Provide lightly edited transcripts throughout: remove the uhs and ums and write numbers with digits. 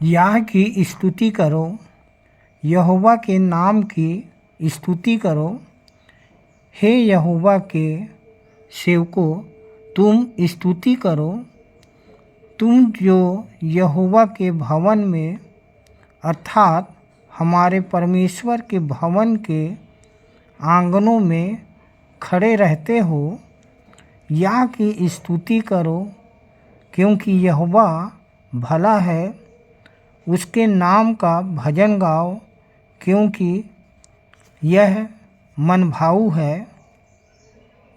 याह की स्तुति करो, यहोवा के नाम की स्तुति करो। हे यहोवा के सेवकों, तुम स्तुति करो। तुम जो यहोवा के भवन में अर्थात हमारे परमेश्वर के भवन के आंगनों में खड़े रहते हो, याह की स्तुति करो, क्योंकि यहोवा भला है। उसके नाम का भजन गाओ, क्योंकि यह मनभाऊ है।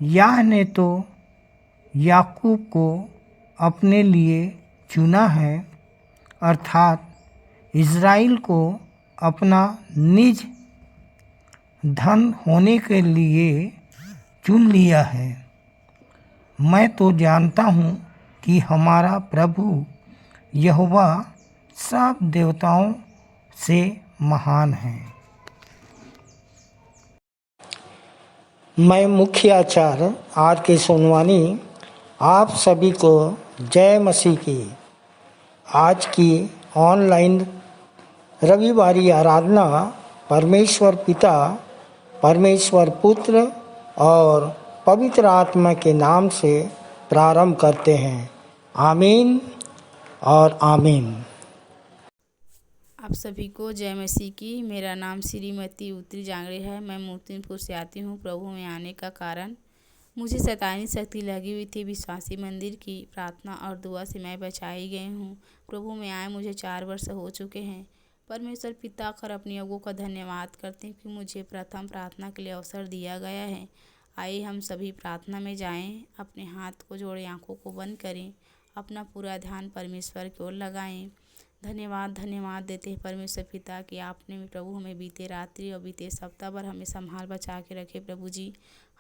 याह ने तो याकूब को अपने लिए चुना है, अर्थात इज़राइल को अपना निज धन होने के लिए चुन लिया है। मैं तो जानता हूँ कि हमारा प्रभु यहोवा सब देवताओं से महान है। मैं मुख्य आचार्य आर के सोनवानी आप सभी को जय मसीह की। आज की ऑनलाइन रविवारी आराधना परमेश्वर पिता, परमेश्वर पुत्र और पवित्र आत्मा के नाम से प्रारंभ करते हैं। आमीन और आमीन। आप सभी को जय मसीह की। मेरा नाम श्रीमती उत्तरी जांगड़े है। मैं मूर्तिपुर से आती हूँ। प्रभु में आने का कारण, मुझे शैतानी शक्ति लगी हुई थी। विश्वासी मंदिर की प्रार्थना और दुआ से मैं बचाई गई हूँ। प्रभु में आए मुझे 4 वर्ष हो चुके हैं। परमेश्वर पिता कर अपनी अगुओं का धन्यवाद करते हैं कि मुझे प्रथम प्रार्थना के लिए अवसर दिया गया है। आइए हम सभी प्रार्थना में जाएं। अपने हाथ को जोड़े, आंखों को बंद करें, अपना पूरा ध्यान परमेश्वर की ओर लगाएं। धन्यवाद देते हैं परमेश्वर पिता कि आपने प्रभु हमें बीते रात्रि और बीते सप्ताह भर हमें संभाल बचा के रखे। प्रभु जी,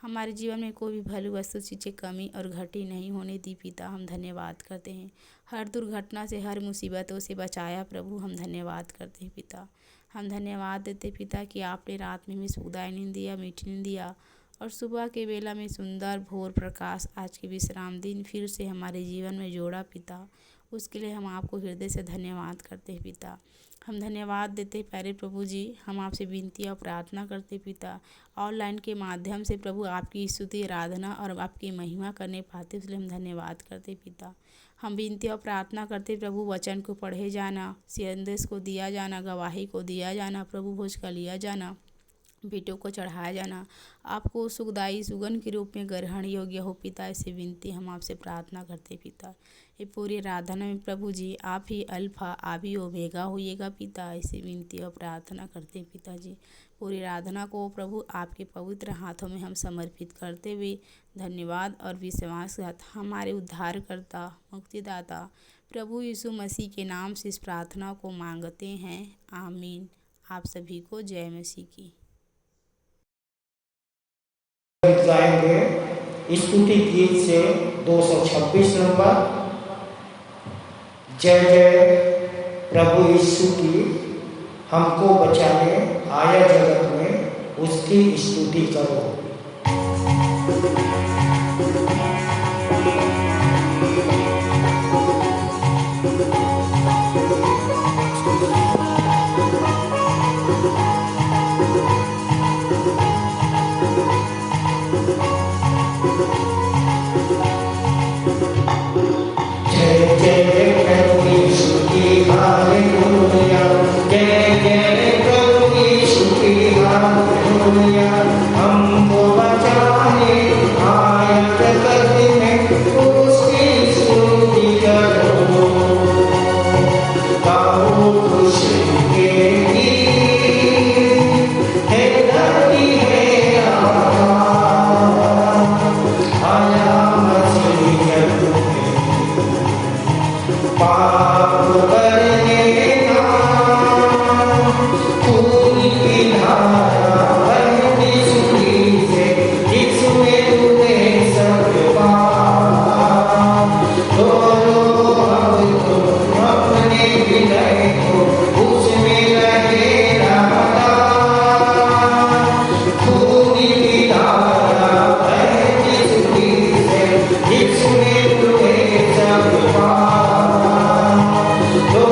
हमारे जीवन में कोई भी भली वस्तु चीज़ें कमी और घटी नहीं होने दी। पिता, हम धन्यवाद करते हैं। हर दुर्घटना से, हर मुसीबतों से बचाया प्रभु, हम धन्यवाद करते हैं पिता। हम धन्यवाद देते पिता कि आपने रात में हमें सुखदायी नींद दिया, मीठी नींद दिया, और सुबह के बेला में सुंदर भोर प्रकाश आज के विश्राम दिन फिर से हमारे जीवन में जोड़ा पिता। उसके लिए हम आपको हृदय से धन्यवाद करते हैं पिता। हम धन्यवाद देते हैं प्यारे प्रभु जी। हम आपसे विनती और प्रार्थना करते पिता, ऑनलाइन के माध्यम से प्रभु आपकी स्तुति, आराधना और आपकी महिमा करने पाते, इसलिए हम धन्यवाद करते पिता। हम विनती और प्रार्थना करते प्रभु, वचन को पढ़े जाना, संदेश को दिया जाना, गवाही को दिया जाना, प्रभु भोज का लिया जाना, बेटों को चढ़ाया जाना, आपको सुखदायी सुगंध के रूप में ग्रहण योग्य हो पिता। ऐसे विनती हम आपसे प्रार्थना करते पिता। ये पूरी आराधना में प्रभु जी आप ही अल्फा, आप ही ओमेगा होइएगा पिता। ऐसे विनती और प्रार्थना करते पिताजी। पूरी आराधना को प्रभु आपके पवित्र हाथों में हम समर्पित करते हुए धन्यवाद और विश्वास के साथ हमारे उद्धारकर्ता, मुक्तिदाता प्रभु यीशु मसीह के नाम से इस प्रार्थना को मांगते हैं। आमीन। आप सभी को जय मसीह की। गाएंगे स्तुति गीत से 226 नंबर, जय जय प्रभु यीशु की। हमको बचाने आया जगत में, उसकी स्तुति करो। हमको बचाने आया जगत में, उसकी स्तुति करो। गाओ खुशी के गीत, हे धरती है आया मसीह पाप करने का पूरी धारा तो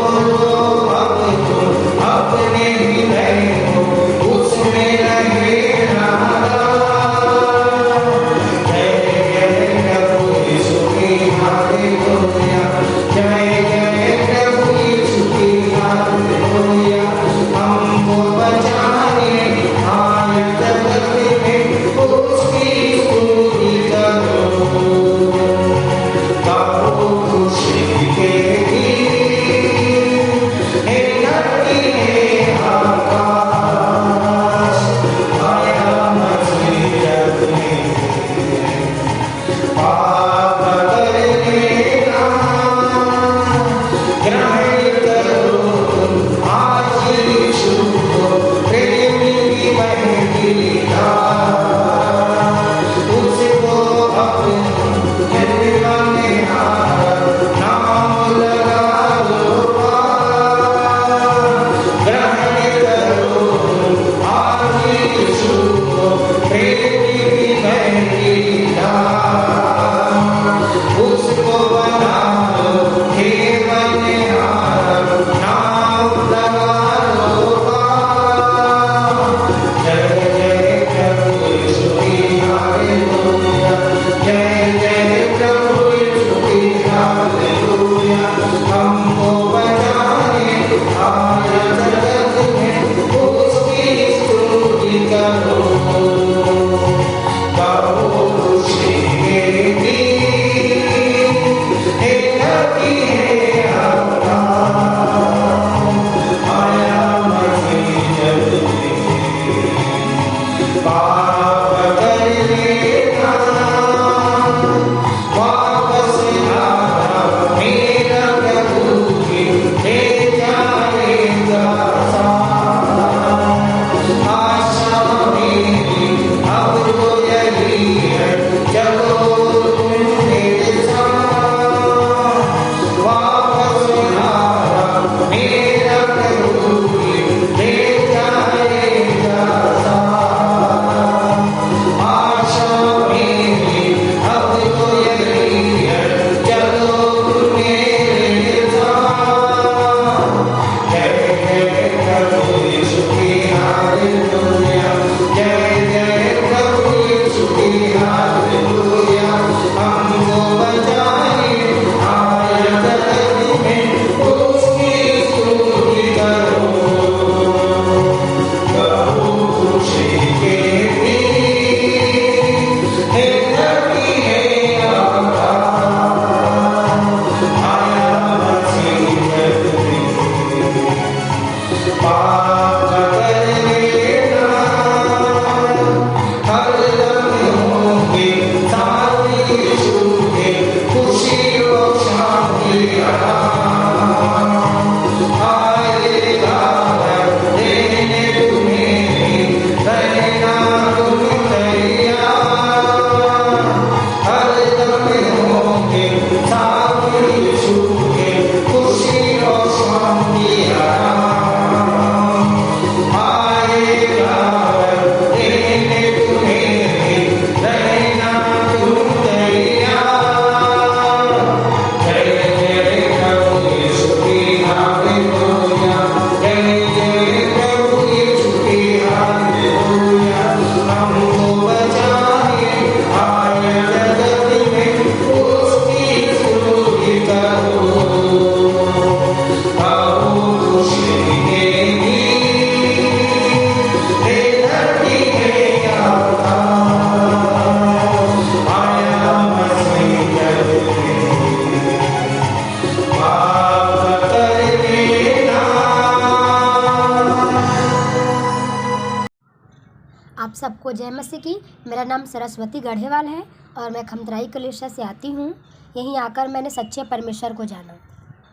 सबको जय मसीह की। मेरा नाम सरस्वती गढ़ेवाल है और मैं खमतराई कलेशा से आती हूँ। यहीं आकर मैंने सच्चे परमेश्वर को जाना।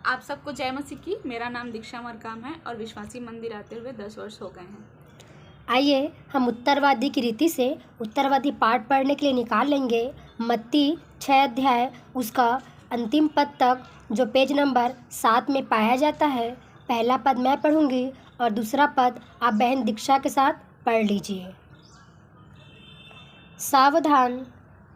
आप सबको जय मसीह की। मेरा नाम दीक्षा मरकाम है और विश्वासी मंदिर आते हुए 10 वर्ष हो गए हैं। आइए हम उत्तरवादी की रीति से उत्तरवादी पाठ पढ़ने के लिए निकाल लेंगे। मत्ती 6 अध्याय उसका अंतिम पद तक, जो पेज नंबर 7 में पाया जाता है। पहला पद मैं पढ़ूंगी और दूसरा पद आप बहन दीक्षा के साथ पढ़ लीजिए। सावधान,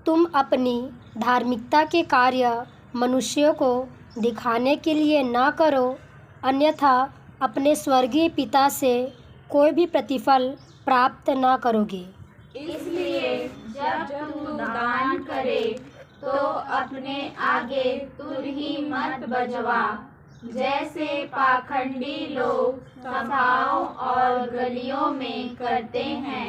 तुम अपनी धार्मिकता के कार्य मनुष्यों को दिखाने के लिए ना करो, अन्यथा अपने स्वर्गीय पिता से कोई भी प्रतिफल प्राप्त ना करोगे। इसलिए जब तू दान करे तो अपने आगे तुरही मत बजवा, जैसे पाखंडी लोग सभाओं और गलियों में करते हैं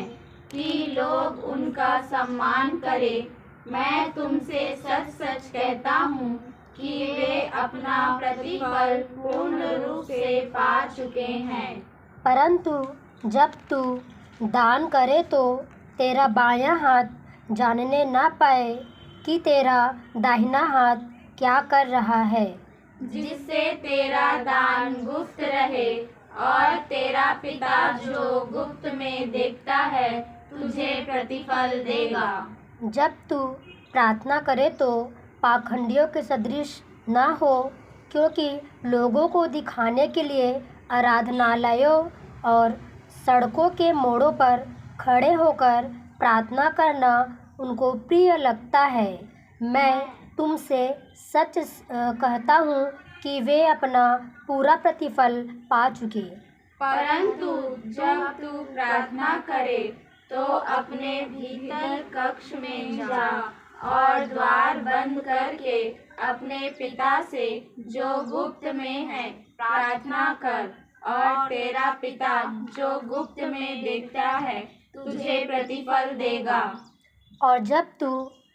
कि लोग उनका सम्मान करें। मैं तुमसे सच सच कहता हूँ कि वे अपना प्रतिफल पूर्ण रूप से पा चुके हैं। परंतु जब तू दान करे तो तेरा बायां हाथ जानने ना पाए कि तेरा दाहिना हाथ क्या कर रहा है, जिससे तेरा दान गुप्त रहे और तेरा पिता जो गुप्त में देखता है तुझे प्रतिफल देगा। जब तू प्रार्थना करे तो पाखंडियों के सदृश ना हो, क्योंकि लोगों को दिखाने के लिए आराधनालयों और सड़कों के मोड़ों पर खड़े होकर प्रार्थना करना उनको प्रिय लगता है। मैं तुमसे सच कहता हूँ कि वे अपना पूरा प्रतिफल पा चुके। परंतु जब तू प्रार्थना करे तो अपने भीतर कक्ष में जा और द्वार बंद करके अपने पिता से जो गुप्त में है प्रार्थना कर, और तेरा पिता जो गुप्त में देखता है तुझे प्रतिफल देगा। और जब तू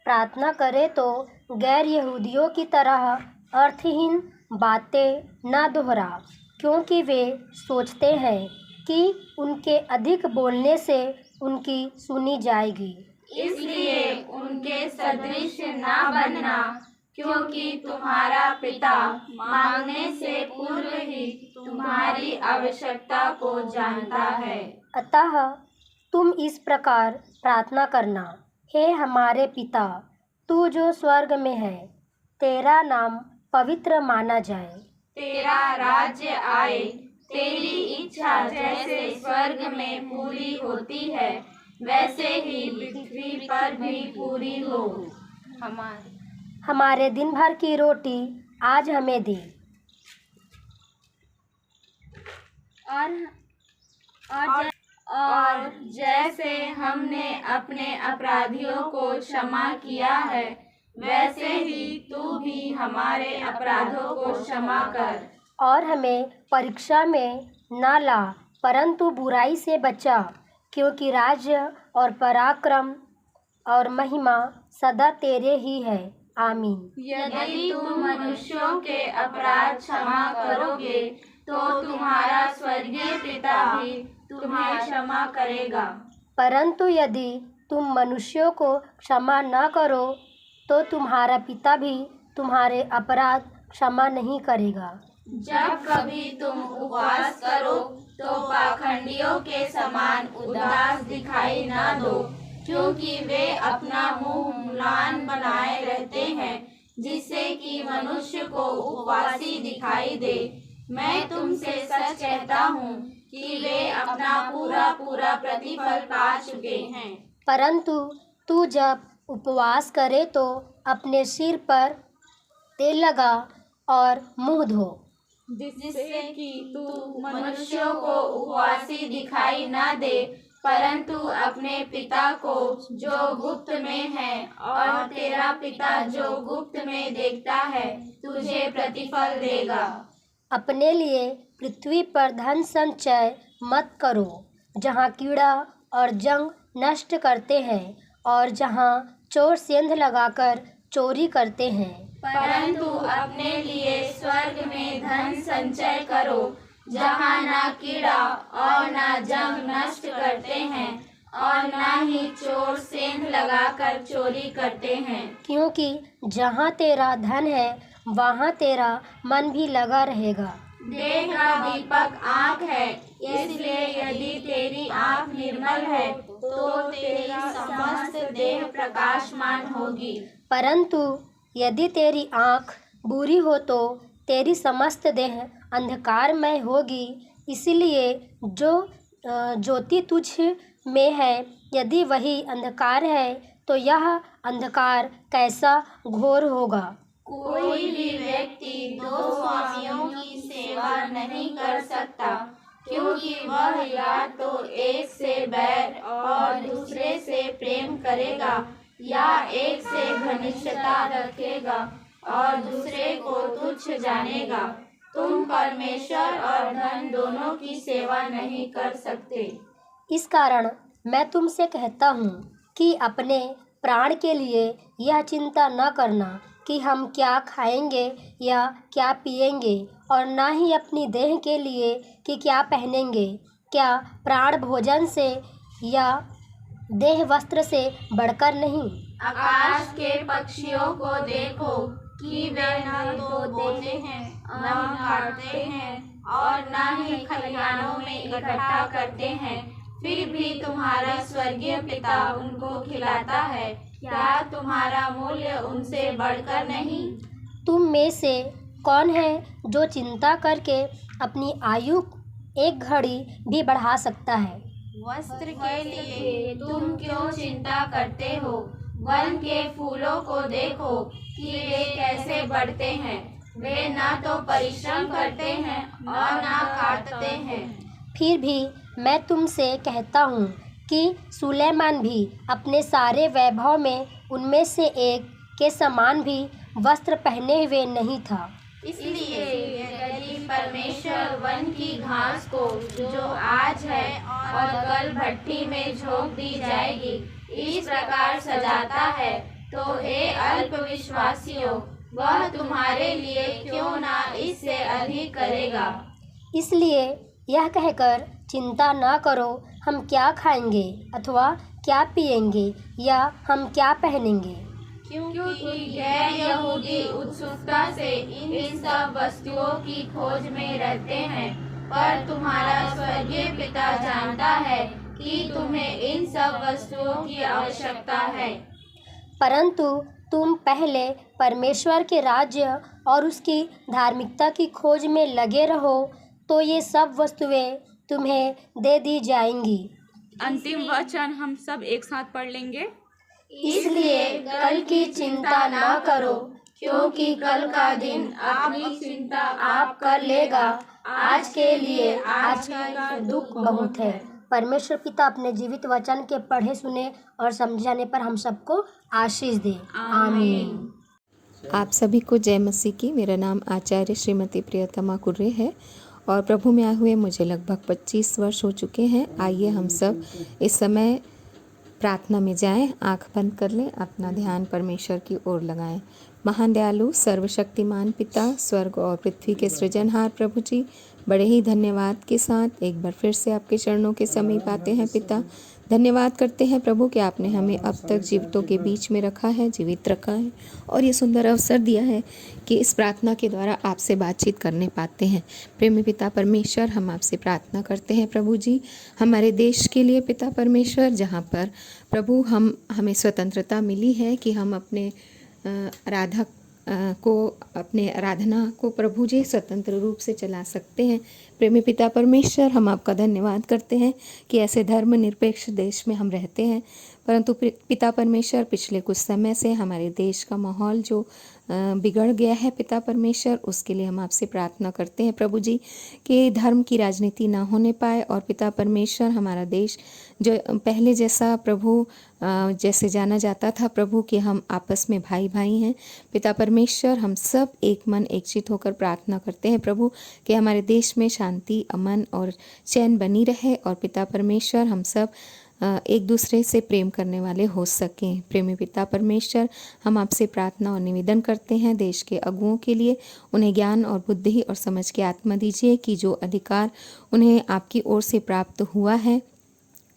प्रार्थना करे तो गैर यहूदियों की तरह अर्थहीन बातें न दोहरा, क्योंकि वे सोचते हैं कि उनके अधिक बोलने से उनकी सुनी जाएगी। इसलिए उनके सदृश ना बनना, क्योंकि तुम्हारा पिता मांगने से पूर्व ही तुम्हारी आवश्यकता को जानता है। अतः तुम इस प्रकार प्रार्थना करना, हे हमारे पिता, तू जो स्वर्ग में है, तेरा नाम पवित्र माना जाए, तेरा राज्य आए, तेरी इच्छा जैसे स्वर्ग में पूरी होती है वैसे ही पृथ्वी पर भी पूरी हो। हमारे दिन भर की रोटी आज हमें दे, और जैसे हमने अपने अपराधियों को क्षमा किया है वैसे ही तू भी हमारे अपराधों को क्षमा कर। और हमें परीक्षा में न ला, परंतु बुराई से बचा, क्योंकि राज्य और पराक्रम और महिमा सदा तेरे ही है। आमीन। यदि तुम मनुष्यों के अपराध क्षमा करोगे तो तुम्हारा स्वर्गीय पिता भी तुम्हें क्षमा करेगा। परंतु यदि तुम मनुष्यों को क्षमा न करो तो तुम्हारा पिता भी तुम्हारे अपराध क्षमा नहीं करेगा। जब कभी तुम उपवास करो तो पाखंडियों के समान उदास दिखाई न दो, क्योंकि वे अपना मुंह म्लान बनाए रहते हैं, जिससे कि मनुष्य को उपवासी दिखाई दे। मैं तुमसे सच कहता हूँ कि वे अपना पूरा प्रतिफल पा चुके हैं। परंतु तू जब उपवास करे तो अपने सिर पर तेल लगा और मुंह धो, जिससे कि तू मनुष्यों को उपवासी दिखाई न दे, परंतु अपने पिता को जो गुप्त में है, और तेरा पिता जो गुप्त में देखता है तुझे प्रतिफल देगा। अपने लिए पृथ्वी पर धन संचय मत करो, जहाँ कीड़ा और जंग नष्ट करते हैं और जहाँ चोर सेंध लगाकर चोरी करते हैं, परंतु अपने लिए स्वर्ग में धन संचय करो, जहाँ ना कीड़ा और ना जंग नष्ट करते हैं और न ही चोर सेंध लगाकर चोरी करते हैं। क्योंकि जहाँ तेरा धन है वहाँ तेरा मन भी लगा रहेगा। देह का दीपक आँख है, इसलिए यदि तेरी आँख निर्मल है तो तेरी समस्त देह प्रकाशमान होगी। परंतु यदि तेरी आँख बुरी हो तो तेरी समस्त देह अंधकारमय होगी। इसलिए जो ज्योति तुझ में है, यदि वही अंधकार है तो यह अंधकार कैसा घोर होगा। कोई भी व्यक्ति दो स्वामियों की सेवा नहीं कर सकता, क्योंकि वह या तो एक से बैर और दूसरे से प्रेम करेगा, या एक से घनिष्ठता रखेगा और दूसरे को तुच्छ जानेगा। तुम परमेश्वर और धन दोनों की सेवा नहीं कर सकते। इस कारण मैं तुमसे कहता हूँ कि अपने प्राण के लिए यह चिंता न करना कि हम क्या खाएंगे या क्या पिएंगे, और न ही अपनी देह के लिए कि क्या पहनेंगे। क्या प्राण भोजन से या देह वस्त्र से बढ़कर नहीं? आकाश के पक्षियों को देखो कि वे न तो बोते हैं, न काटते हैं और न ही खलिहानों में इकट्ठा करते हैं, फिर भी तुम्हारा स्वर्गीय पिता उनको खिलाता है। क्या तुम्हारा मूल्य उनसे बढ़कर नहीं? तुम में से कौन है जो चिंता करके अपनी आयु एक घड़ी भी बढ़ा सकता है? वस्त्र के लिए तुम क्यों चिंता करते हो? वन के फूलों को देखो कि वे कैसे बढ़ते हैं। वे ना तो परिश्रम करते हैं और ना काटते हैं। फिर भी मैं तुमसे कहता हूँ कि सुलैमान भी अपने सारे वैभव में उनमें से एक के समान भी वस्त्र पहने हुए नहीं था। इसलिए यदि परमेश्वर वन की घास को जो आज है और कल भट्ठी में झोंक दी जाएगी, इस प्रकार सजाता है, तो हे अल्प विश्वासियों, वह तुम्हारे लिए क्यों ना इससे अधिक करेगा। इसलिए यह कहकर चिंता न करो, हम क्या खाएंगे अथवा क्या पिएंगे या हम क्या पहनेंगे। क्योंकि गैर यहूदी उत्सुकता से इन सब वस्तुओं की खोज में रहते हैं, पर तुम्हारा स्वर्गीय पिता जानता है कि तुम्हें इन सब वस्तुओं की आवश्यकता है। परंतु तुम पहले परमेश्वर के राज्य और उसकी धार्मिकता की खोज में लगे रहो, तो ये सब वस्तुएं तुम्हें दे दी जाएंगी। अंतिम वचन हम सब एक साथ पढ़ लेंगे। इसलिए कल की चिंता न करो, क्योंकि कल का दिन अपनी चिंता आप कर लेगा। आज के लिए आज का दुख बहुत है। परमेश्वर पिता अपने जीवित वचन के पढ़े सुने और समझाने पर हम सबको आशीष दे। आमीन। आप सभी को जय मसीह की। मेरा नाम आचार्य श्रीमती प्रियतमा कुर्रे है और प्रभु में आए हुए मुझे लगभग 25 वर्ष हो चुके हैं। आइए हम सब इस समय प्रार्थना में जाएं। आंख बंद कर लें, अपना ध्यान परमेश्वर की ओर लगाएं। महान दयालु सर्वशक्तिमान पिता, स्वर्ग और पृथ्वी के सृजनहार प्रभु जी, बड़े ही धन्यवाद के साथ एक बार फिर से आपके चरणों के समीप आते हैं पिता। धन्यवाद करते हैं प्रभु कि आपने हमें अब तक जीवितों के बीच में रखा है, जीवित रखा है और ये सुंदर अवसर दिया है कि इस प्रार्थना के द्वारा आपसे बातचीत करने पाते हैं। प्रेमी पिता परमेश्वर, हम आपसे प्रार्थना करते हैं प्रभु जी हमारे देश के लिए पिता परमेश्वर, जहाँ पर प्रभु हमें स्वतंत्रता मिली है कि हम अपने अपने आराधना को प्रभु जी स्वतंत्र रूप से चला सकते हैं। प्रेमी पिता परमेश्वर, हम आपका धन्यवाद करते हैं कि ऐसे धर्मनिरपेक्ष देश में हम रहते हैं, परंतु पिता परमेश्वर पिछले कुछ समय से हमारे देश का माहौल जो बिगड़ गया है पिता परमेश्वर, उसके लिए हम आपसे प्रार्थना करते हैं प्रभु जी कि धर्म की राजनीति ना होने पाए और पिता परमेश्वर हमारा देश जो पहले जैसा प्रभु जैसे जाना जाता था प्रभु कि हम आपस में भाई भाई हैं। पिता परमेश्वर, हम सब एक मन एकचित होकर प्रार्थना करते हैं प्रभु कि हमारे देश में शांति, अमन और चैन बनी रहे और पिता परमेश्वर हम सब एक दूसरे से प्रेम करने वाले हो सकें। प्रेमी पिता परमेश्वर, हम आपसे प्रार्थना और निवेदन करते हैं देश के अगुओं के लिए। उन्हें ज्ञान और बुद्धि और समझ की आत्मा दीजिए कि जो अधिकार उन्हें आपकी ओर से प्राप्त हुआ है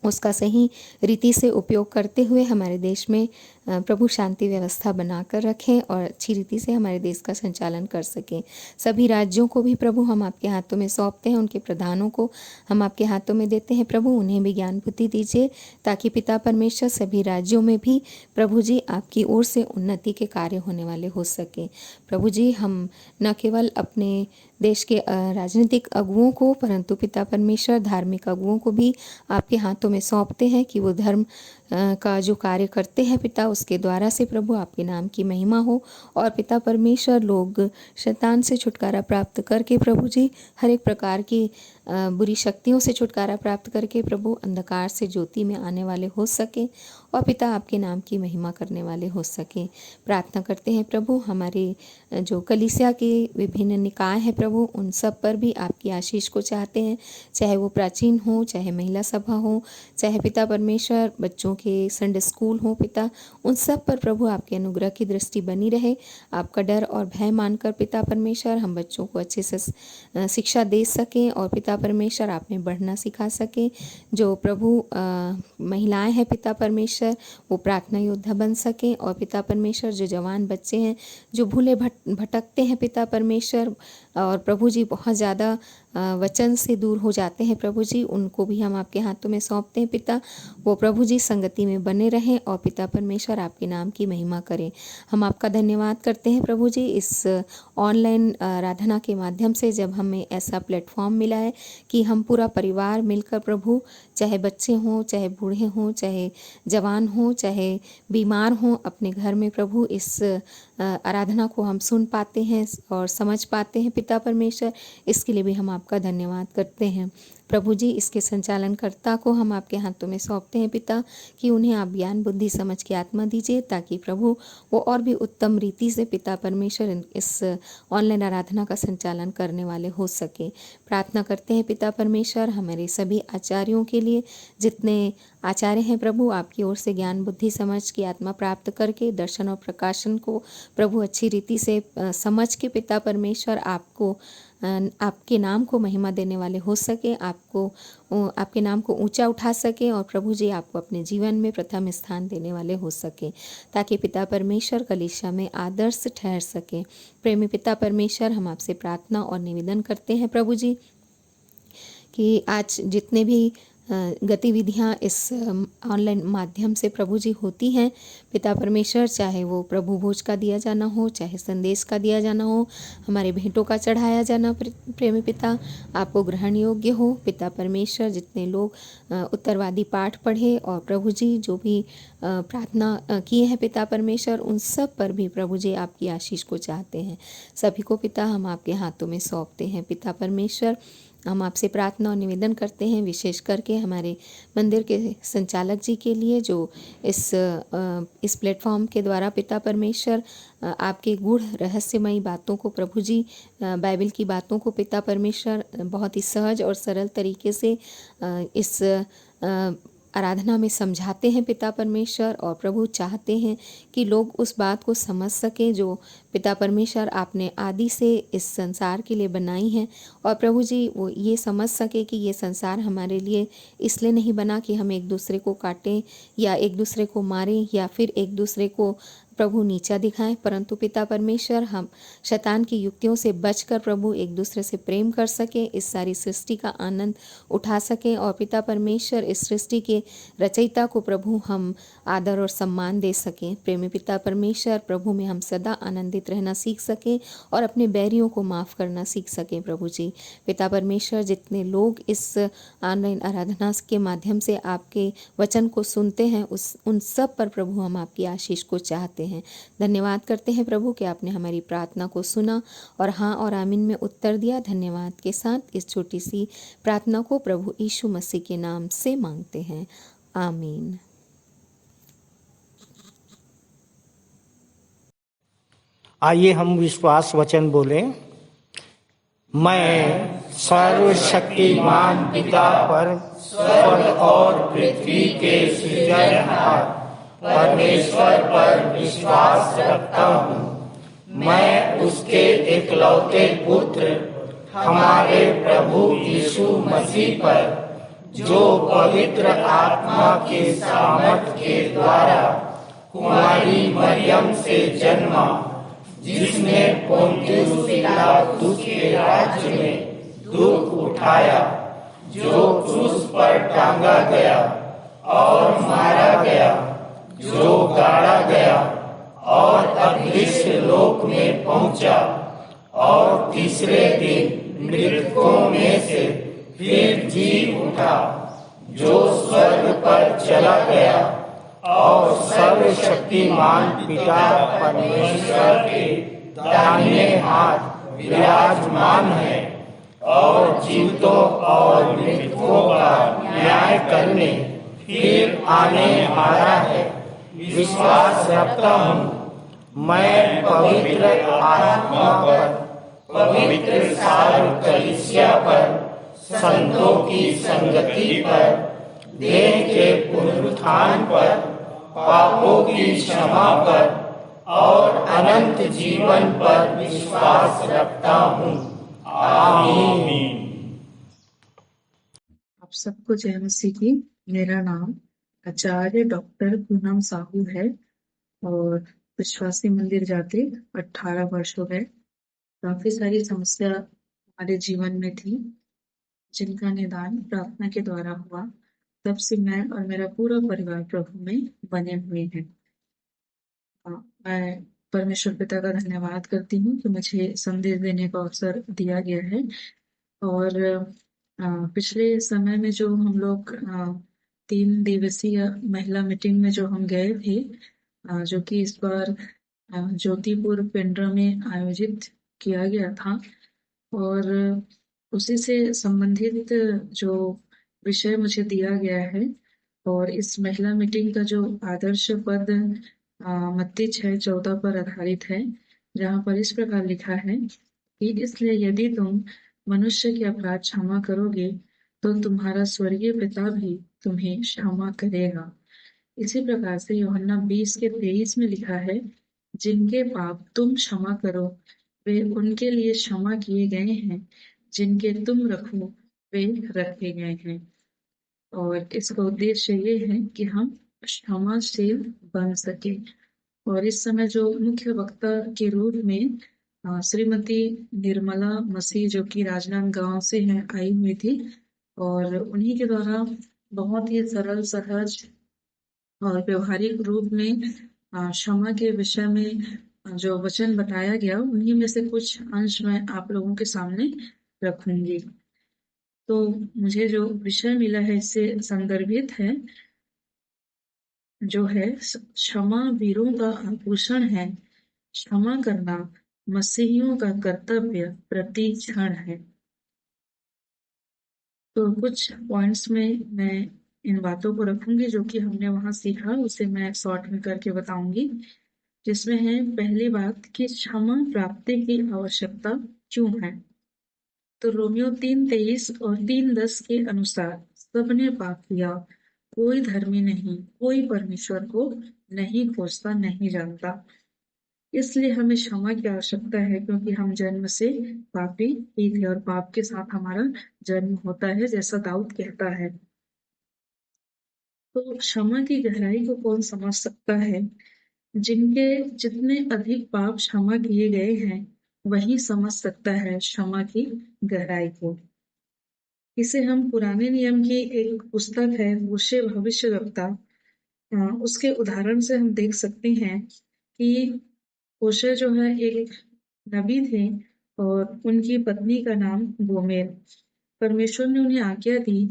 उसका सही रीति से उपयोग करते हुए हमारे देश में प्रभु शांति व्यवस्था बनाकर रखें और अच्छी रीति से हमारे देश का संचालन कर सकें। सभी राज्यों को भी प्रभु हम आपके हाथों में सौंपते हैं, उनके प्रधानों को हम आपके हाथों में देते हैं। प्रभु उन्हें भी ज्ञान बुद्धि दीजिए ताकि पिता परमेश्वर सभी राज्यों में भी प्रभु जी आपकी ओर से उन्नति के कार्य होने वाले हो सके। प्रभु जी हम न केवल अपने देश के राजनीतिक अगुओं को परंतु पिता परमेश्वर धार्मिक अगुओं को भी आपके हाथों में सौंपते हैं कि वो धर्म का जो कार्य करते हैं पिता, उसके द्वारा से प्रभु आपके नाम की महिमा हो और पिता परमेश्वर लोग शैतान से छुटकारा प्राप्त करके प्रभु जी हर एक प्रकार की बुरी शक्तियों से छुटकारा प्राप्त करके प्रभु अंधकार से ज्योति में आने वाले हो सके और पिता आपके नाम की महिमा करने वाले हो सके। प्रार्थना करते हैं प्रभु हमारे जो कलीसिया के विभिन्न निकाय हैं प्रभु, उन सब पर भी आपकी आशीष को चाहते हैं, चाहे वो प्राचीन हो, चाहे महिला सभा हो, चाहे पिता परमेश्वर बच्चों के संडे स्कूल हो पिता, उन सब पर प्रभु आपके अनुग्रह की दृष्टि बनी रहे। आपका डर और भय मानकर पिता परमेश्वर हम बच्चों को अच्छे से शिक्षा दे सकें और पिता परमेश्वर आप में बढ़ना सिखा सके। जो प्रभु महिलाएं हैं पिता परमेश्वर वो प्रार्थना योद्धा बन सकें और पिता परमेश्वर जो जवान बच्चे हैं जो भूले भटकते हैं पिता परमेश्वर और प्रभु जी बहुत ज़्यादा वचन से दूर हो जाते हैं प्रभु जी, उनको भी हम आपके हाथों में सौंपते हैं पिता। वो प्रभु जी संगति में बने रहें और पिता परमेश्वर आपके नाम की महिमा करें। हम आपका धन्यवाद करते हैं प्रभु जी इस ऑनलाइन आराधना के माध्यम से जब हमें ऐसा प्लेटफॉर्म मिला है कि हम पूरा परिवार मिलकर प्रभु, चाहे बच्चे हों, चाहे बूढ़े हों, चाहे जवान हों, चाहे बीमार हों, अपने घर में प्रभु इस आराधना को हम सुन पाते हैं और समझ पाते हैं पिता परमेश्वर। इसके लिए भी हम आपका धन्यवाद करते हैं प्रभु जी। इसके संचालनकर्ता को हम आपके हाथों में सौंपते हैं पिता कि उन्हें आप ज्ञान बुद्धि समझ की आत्मा दीजिए ताकि प्रभु वो और भी उत्तम रीति से पिता परमेश्वर इस ऑनलाइन आराधना का संचालन करने वाले हो सके। प्रार्थना करते हैं पिता परमेश्वर हमारे सभी आचार्यों के लिए, जितने आचार्य हैं प्रभु आपकी ओर से ज्ञान बुद्धि समझ की आत्मा प्राप्त करके दर्शन और प्रकाशन को प्रभु अच्छी रीति से समझ के पिता परमेश्वर आपके नाम को महिमा देने वाले हो सके, आपके नाम को ऊंचा उठा सके और प्रभु जी आपको अपने जीवन में प्रथम स्थान देने वाले हो सके ताकि पिता परमेश्वर कलीसिया में आदर्श ठहर सके। प्रेमी पिता परमेश्वर हम आपसे प्रार्थना और निवेदन करते हैं प्रभु जी कि आज जितने भी गतिविधियाँ इस ऑनलाइन माध्यम से प्रभु जी होती हैं पिता परमेश्वर, चाहे वो प्रभु भोज का दिया जाना हो, चाहे संदेश का दिया जाना हो, हमारे भेंटों का चढ़ाया जाना प्रेमी पिता आपको ग्रहण योग्य हो पिता परमेश्वर। जितने लोग उत्तरवादी पाठ पढ़े और प्रभु जी जो भी प्रार्थना किए हैं पिता परमेश्वर, उन सब पर भी प्रभु जी आपकी आशीष को चाहते हैं। सभी को पिता हम आपके हाथों में सौंपते हैं पिता परमेश्वर। हम आपसे प्रार्थना और निवेदन करते हैं विशेष करके हमारे मंदिर के संचालक जी के लिए जो इस प्लेटफॉर्म के द्वारा पिता परमेश्वर आपके गूढ़ रहस्यमयी बातों को प्रभु जी, बाइबल की बातों को पिता परमेश्वर बहुत ही सहज और सरल तरीके से इस आराधना में समझाते हैं पिता परमेश्वर और प्रभु चाहते हैं कि लोग उस बात को समझ सकें जो पिता परमेश्वर आपने आदि से इस संसार के लिए बनाई है और प्रभु जी वो ये समझ सके कि ये संसार हमारे लिए इसलिए नहीं बना कि हम एक दूसरे को काटें या एक दूसरे को मारें या फिर एक दूसरे को प्रभु नीचा दिखाएं, परंतु पिता परमेश्वर हम शैतान की युक्तियों से बचकर प्रभु एक दूसरे से प्रेम कर सकें, इस सारी सृष्टि का आनंद उठा सकें और पिता परमेश्वर इस सृष्टि के रचयिता को प्रभु हम आदर और सम्मान दे सकें। प्रेमी पिता परमेश्वर प्रभु में हम सदा आनंदित रहना सीख सकें और अपने बैरियों को माफ़ करना सीख सकें प्रभु जी। पिता परमेश्वर जितने लोग इस ऑनलाइन आराधना के माध्यम से आपके वचन को सुनते हैं उन सब पर प्रभु हम आपकी आशीष को चाहते हैं। धन्यवाद करते हैं प्रभु कि आपने हमारी प्रार्थना को सुना और हाँ और आमीन में उत्तर दिया। धन्यवाद के साथ इस छोटी सी प्रार्थना को प्रभु यीशु मसीह के नाम से मांगते हैं, आमीन। आइए हम विश्वास वचन बोले। मैं सर्वशक्तिमान पिता पर स्वर्ग और पृथ्वी के सृजनहार परमेश्वर पर विश्वास रखता हूँ। मैं उसके एकलौते पुत्र हमारे प्रभु यीशु मसीह पर जो पवित्र आत्मा के सामर्थ के द्वारा कुमारी मरियम से जन्मा, जिसने पोंतियुस पिलातुस के राज्य में दुख उठाया, जो क्रूस पर टांगा गया और मारा गया, जो गाड़ा गया और अदृश्य लोक में पहुंचा, और तीसरे दिन मृतकों में से फिर जी उठा, जो स्वर्ग पर चला गया और सर्वशक्तिमान पिता परमेश्वर के दाहिने हाथ विराजमान है, और जीवितों और मृतकों का न्याय करने फिर आने वाला है। विश्वास रखता हूँ मैं पवित्र आत्मा पर, पवित्र सार्व कलीसिया पर, संतों की संगति पर, देह के पुनरुत्थान पर, पापों की क्षमा पर और अनंत जीवन पर विश्वास रखता हूँ। आमीन। आप सबको जय मसीह की। मेरा नाम आचार्य डॉक्टर पूनम साहू है और विश्वासी मंदिर जाते 18 वर्ष हो गए। काफी सारी समस्या हमारे जीवन में थी, जिनका निदान प्रार्थना के द्वारा हुआ। तब से मैं और मेरा पूरा परिवार प्रभु में बने हुए हैं। मैं परमेश्वर पिता का धन्यवाद करती हूँ कि मुझे संदेश देने का अवसर दिया गया है। और पिछले समय में जो हम लोग 3 दिवसीय महिला मीटिंग में जो हम गए थे, जो कि इस बार ज्योतिपुर पेंड्रा में आयोजित किया गया था, और उसी से संबंधित जो विषय मुझे दिया गया है, और इस महिला मीटिंग का जो आदर्श पद मत्ती 6:14 पर आधारित है, जहाँ पर इस प्रकार लिखा है कि इसलिए यदि तुम मनुष्य के अपराध क्षमा करोगे तो तुम्हारा स्वर्गीय पिता भी तुम्हें क्षमा करेगा। इसी प्रकार से यूहन्ना 20:23 में लिखा है, जिनके पाप तुम क्षमा करो वे उनके लिए क्षमा किए गए हैं, जिनके तुम रखो वे रखे गए हैं। और इसका उद्देश्य ये है कि हम क्षमाशील बन सके। और इस समय जो मुख्य वक्ता के रूप में श्रीमती निर्मला मसीह, जो कि राजनांदगांव से हैं, आई हुई थी, और उन्हीं के द्वारा बहुत ही सरल, सहज और व्यवहारिक रूप में क्षमा के विषय में जो वचन बताया गया, उन्हीं में से कुछ अंश मैं आप लोगों के सामने रखूंगी। तो मुझे जो विषय मिला है इससे संदर्भित है, जो है क्षमा वीरों का आभूषण है, क्षमा करना मसीहियों का कर्तव्य प्रति क्षण है। तो कुछ पॉइंट्स में मैं इन बातों को रखूंगी जो कि हमने वहां सीखा, उसे मैं शॉर्ट में करके बताऊंगी। जिसमें है पहली बात कि क्षमा प्राप्ति की आवश्यकता क्यों है। तो रोमियो 3:23 और 3:10 के अनुसार सबने पाप किया, कोई धर्मी नहीं, कोई परमेश्वर को नहीं खोजता, नहीं जानता। इसलिए हमें क्षमा की आवश्यकता है, क्योंकि हम जन्म से पापी ही थे और पाप के साथ हमारा जन्म होता है, जैसा दाऊद कहता है। तो क्षमा की गहराई को कौन समझ सकता है? जिनके जितने अधिक पाप क्षमा किए गए हैं, वही समझ सकता है क्षमा की गहराई को। इसे हम पुराने नियम की एक पुस्तक है होशे भविष्यवक्ता, उसके उदाहरण से हम देख सकते हैं कि होशे जो है एक नबी थे और उनकी पत्नी का नाम गोमेर। परमेश्वर ने उन्हें आज्ञा दी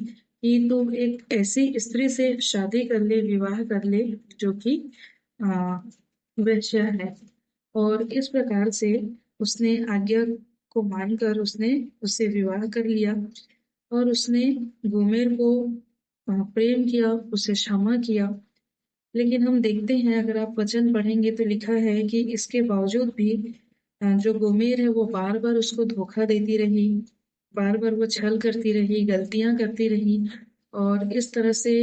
कि तुम एक ऐसी स्त्री से शादी कर ले, विवाह कर ले, जो कि वेश्या है। और इस प्रकार से उसने आज्ञा को मानकर उसने उससे विवाह कर लिया, और उसने गोमेर को प्रेम किया, उसे क्षमा किया। लेकिन हम देखते हैं, अगर आप वचन पढ़ेंगे तो लिखा है कि इसके बावजूद भी जो गोमेर है वो बार बार उसको धोखा देती रही, बार बार वो छल करती रही, गलतियां करती रही, और इस तरह से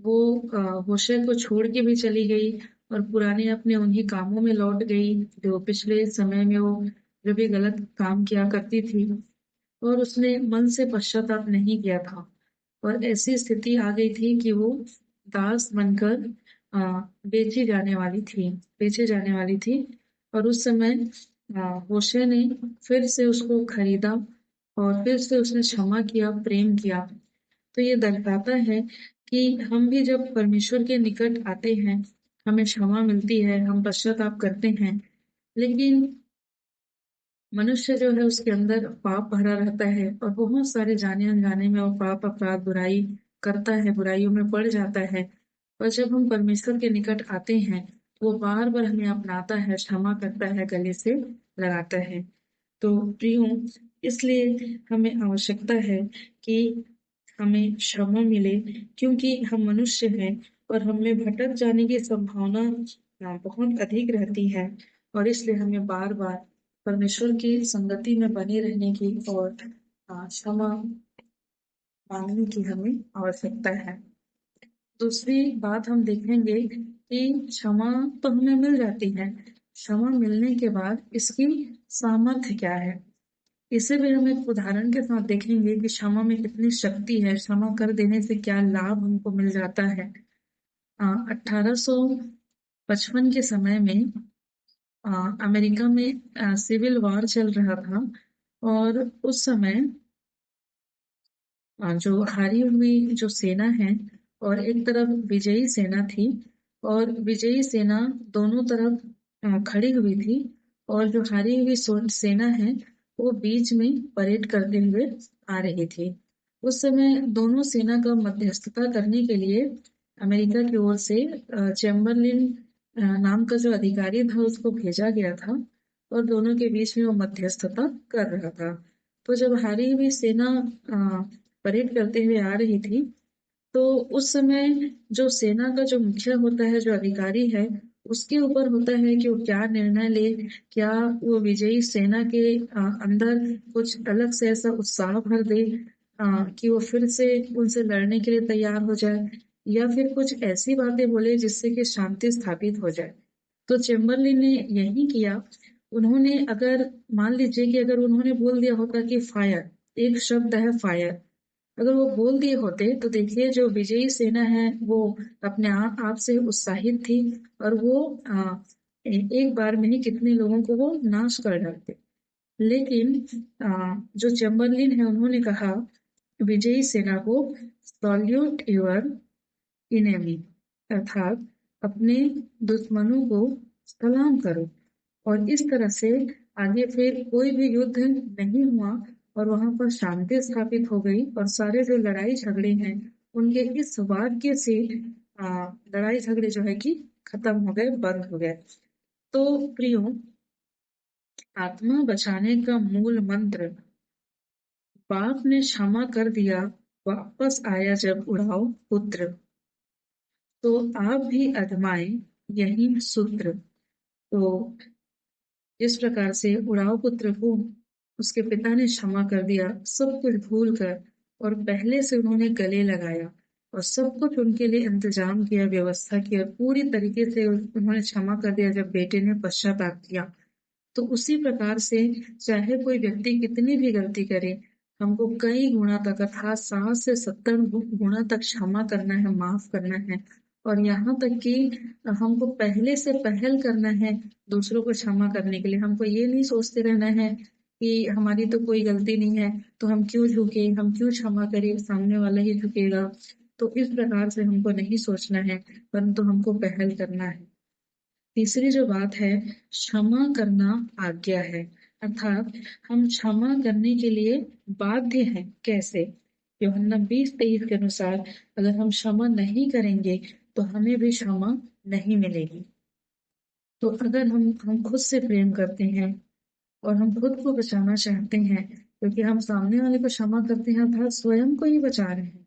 वो होशे को छोड़ के भी चली गई और पुराने अपने उन्हीं कामों में लौट गई जो पिछले समय में वो जो भी गलत काम किया करती थी, और उसने मन से पश्चाताप नहीं किया था। और ऐसी स्थिति आ गई थी कि वो दास बनकर बेचे जाने वाली थी। और उस समय होशे ने फिर से उसको खरीदा और फिर से उसने क्षमा किया, प्रेम किया। तो ये दर्शाता है कि हम भी जब परमेश्वर के निकट आते हैं, हमें क्षमा मिलती है, हम पश्चाताप करते हैं, लेकिन मनुष्य जो है उसके अंदर पाप भरा रहता है और बहुत सारे जाने अनजाने में वो पाप, अपराध, बुराई करता है, बुराइयों में पड़ जाता है। और जब हम परमेश्वर के निकट आते हैं, वो बार-बार हमें अपनाता है, क्षमा करता है, गले से लगाता है। तो प्रियो, इसलिए हमें आवश्यकता है कि हमें क्षमा मिले, क्योंकि हम मनुष्य हैं और हम में भटक जाने की संभावना बहुत अधिक रहती है। और इसलिए हमें बार-बार परमेश्वर की संगति में बने रहने की और क्षमा मांगने की हमें आवश्यकता है। दूसरी बात हम देखेंगे कि क्षमा तो हमें मिल जाती है, क्षमा मिलने के बाद इसकी सामर्थ्य क्या है? इसे भी हम एक उदाहरण के साथ देखेंगे कि क्षमा में कितनी शक्ति है, क्षमा कर देने से क्या लाभ हमको मिल जाता है। 1855 के समय में अमेरिका में सिविल वॉर चल रहा था और उस समय जो हारी हुई जो सेना है और एक तरफ विजयी सेना थी और विजयी सेना दोनों तरफ खड़ी हुई थी और जो हारी हुई सेना है वो बीच में परेड करते हुए आ रही थी। उस समय दोनों सेना का मध्यस्थता करने के लिए अमेरिका की ओर से चैम्बरलिन नाम का जो अधिकारी था उसको भेजा गया था और दोनों के बीच में वो मध्यस्थता कर रहा था। तो जब हारी हुई सेना परेड करते हुए आ रही थी, तो उस समय जो सेना का जो मुखिया होता है, जो अधिकारी है, उसके ऊपर होता है कि वो क्या निर्णय ले, क्या वो विजयी सेना के अंदर कुछ अलग से ऐसा उत्साह भर दे कि वो फिर से उनसे लड़ने के लिए तैयार हो जाए या फिर कुछ ऐसी बातें बोले जिससे कि शांति स्थापित हो जाए। तो चैम्बरलिन ने यही किया। उन्होंने अगर मान लीजिए कि अगर उन्होंने बोल दिया होता कि फायर, एक शब्द है फायर, अगर वो बोल दिए होते तो देखिए जो विजयी सेना है वो अपने आप से उत्साहित थी और वो एक बार में ही कितने लोगों को वो नाश कर डालते। लेकिन जो चैम्बरलिन है उन्होंने कहा विजयी सेना को, सॉल्यूट योर इनेमी, अर्थात अपने दुश्मनों को सलाम करो। और इस तरह से आगे फिर कोई भी युद्ध नहीं हुआ और वहां पर शांति स्थापित हो गई और सारे जो लड़ाई झगड़े हैं उनके इस वाक्य से लड़ाई झगड़े जो है कि खत्म हो गए, बंद हो गए। तो प्रियो, आत्मा बचाने का मूल मंत्र, बाप ने क्षमा कर दिया, वापस आया जब उड़ाओ पुत्र, तो आप भी आजमाएं यही सूत्र। तो जिस प्रकार से उड़ाव पुत्र को उसके पिता ने क्षमा कर दिया, सब कुछ भूल कर, और पहले से उन्होंने गले लगाया और सब कुछ उनके लिए इंतजाम किया, व्यवस्था की और पूरी तरीके से उन्होंने क्षमा कर दिया जब बेटे ने पश्चाताप किया। तो उसी प्रकार से चाहे कोई व्यक्ति कितनी भी गलती करे, हमको कई गुना तक अर्थात 60 से 70 गुना तक क्षमा करना है, माफ करना है। और यहाँ तक कि हमको पहले से पहल करना है दूसरों को क्षमा करने के लिए। हमको ये नहीं सोचते रहना है कि हमारी तो कोई गलती नहीं है तो हम क्यों झुके, हम क्यों क्षमा करें, सामने वाला ही झुकेगा। तो इस प्रकार से हमको नहीं सोचना है, परंतु हमको पहल करना है। तीसरी जो बात है, क्षमा करना आज्ञा है, अर्थात हम क्षमा करने के लिए बाध्य हैं। कैसे? यूहन्ना 20:23 के अनुसार अगर हम क्षमा नहीं करेंगे तो हमें भी क्षमा नहीं मिलेगी। तो अगर हम खुद से प्रेम करते हैं और हम खुद को बचाना चाहते हैं, क्योंकि हम सामने वाले को क्षमा करते हैं अर्थात स्वयं को ही बचा रहे हैं,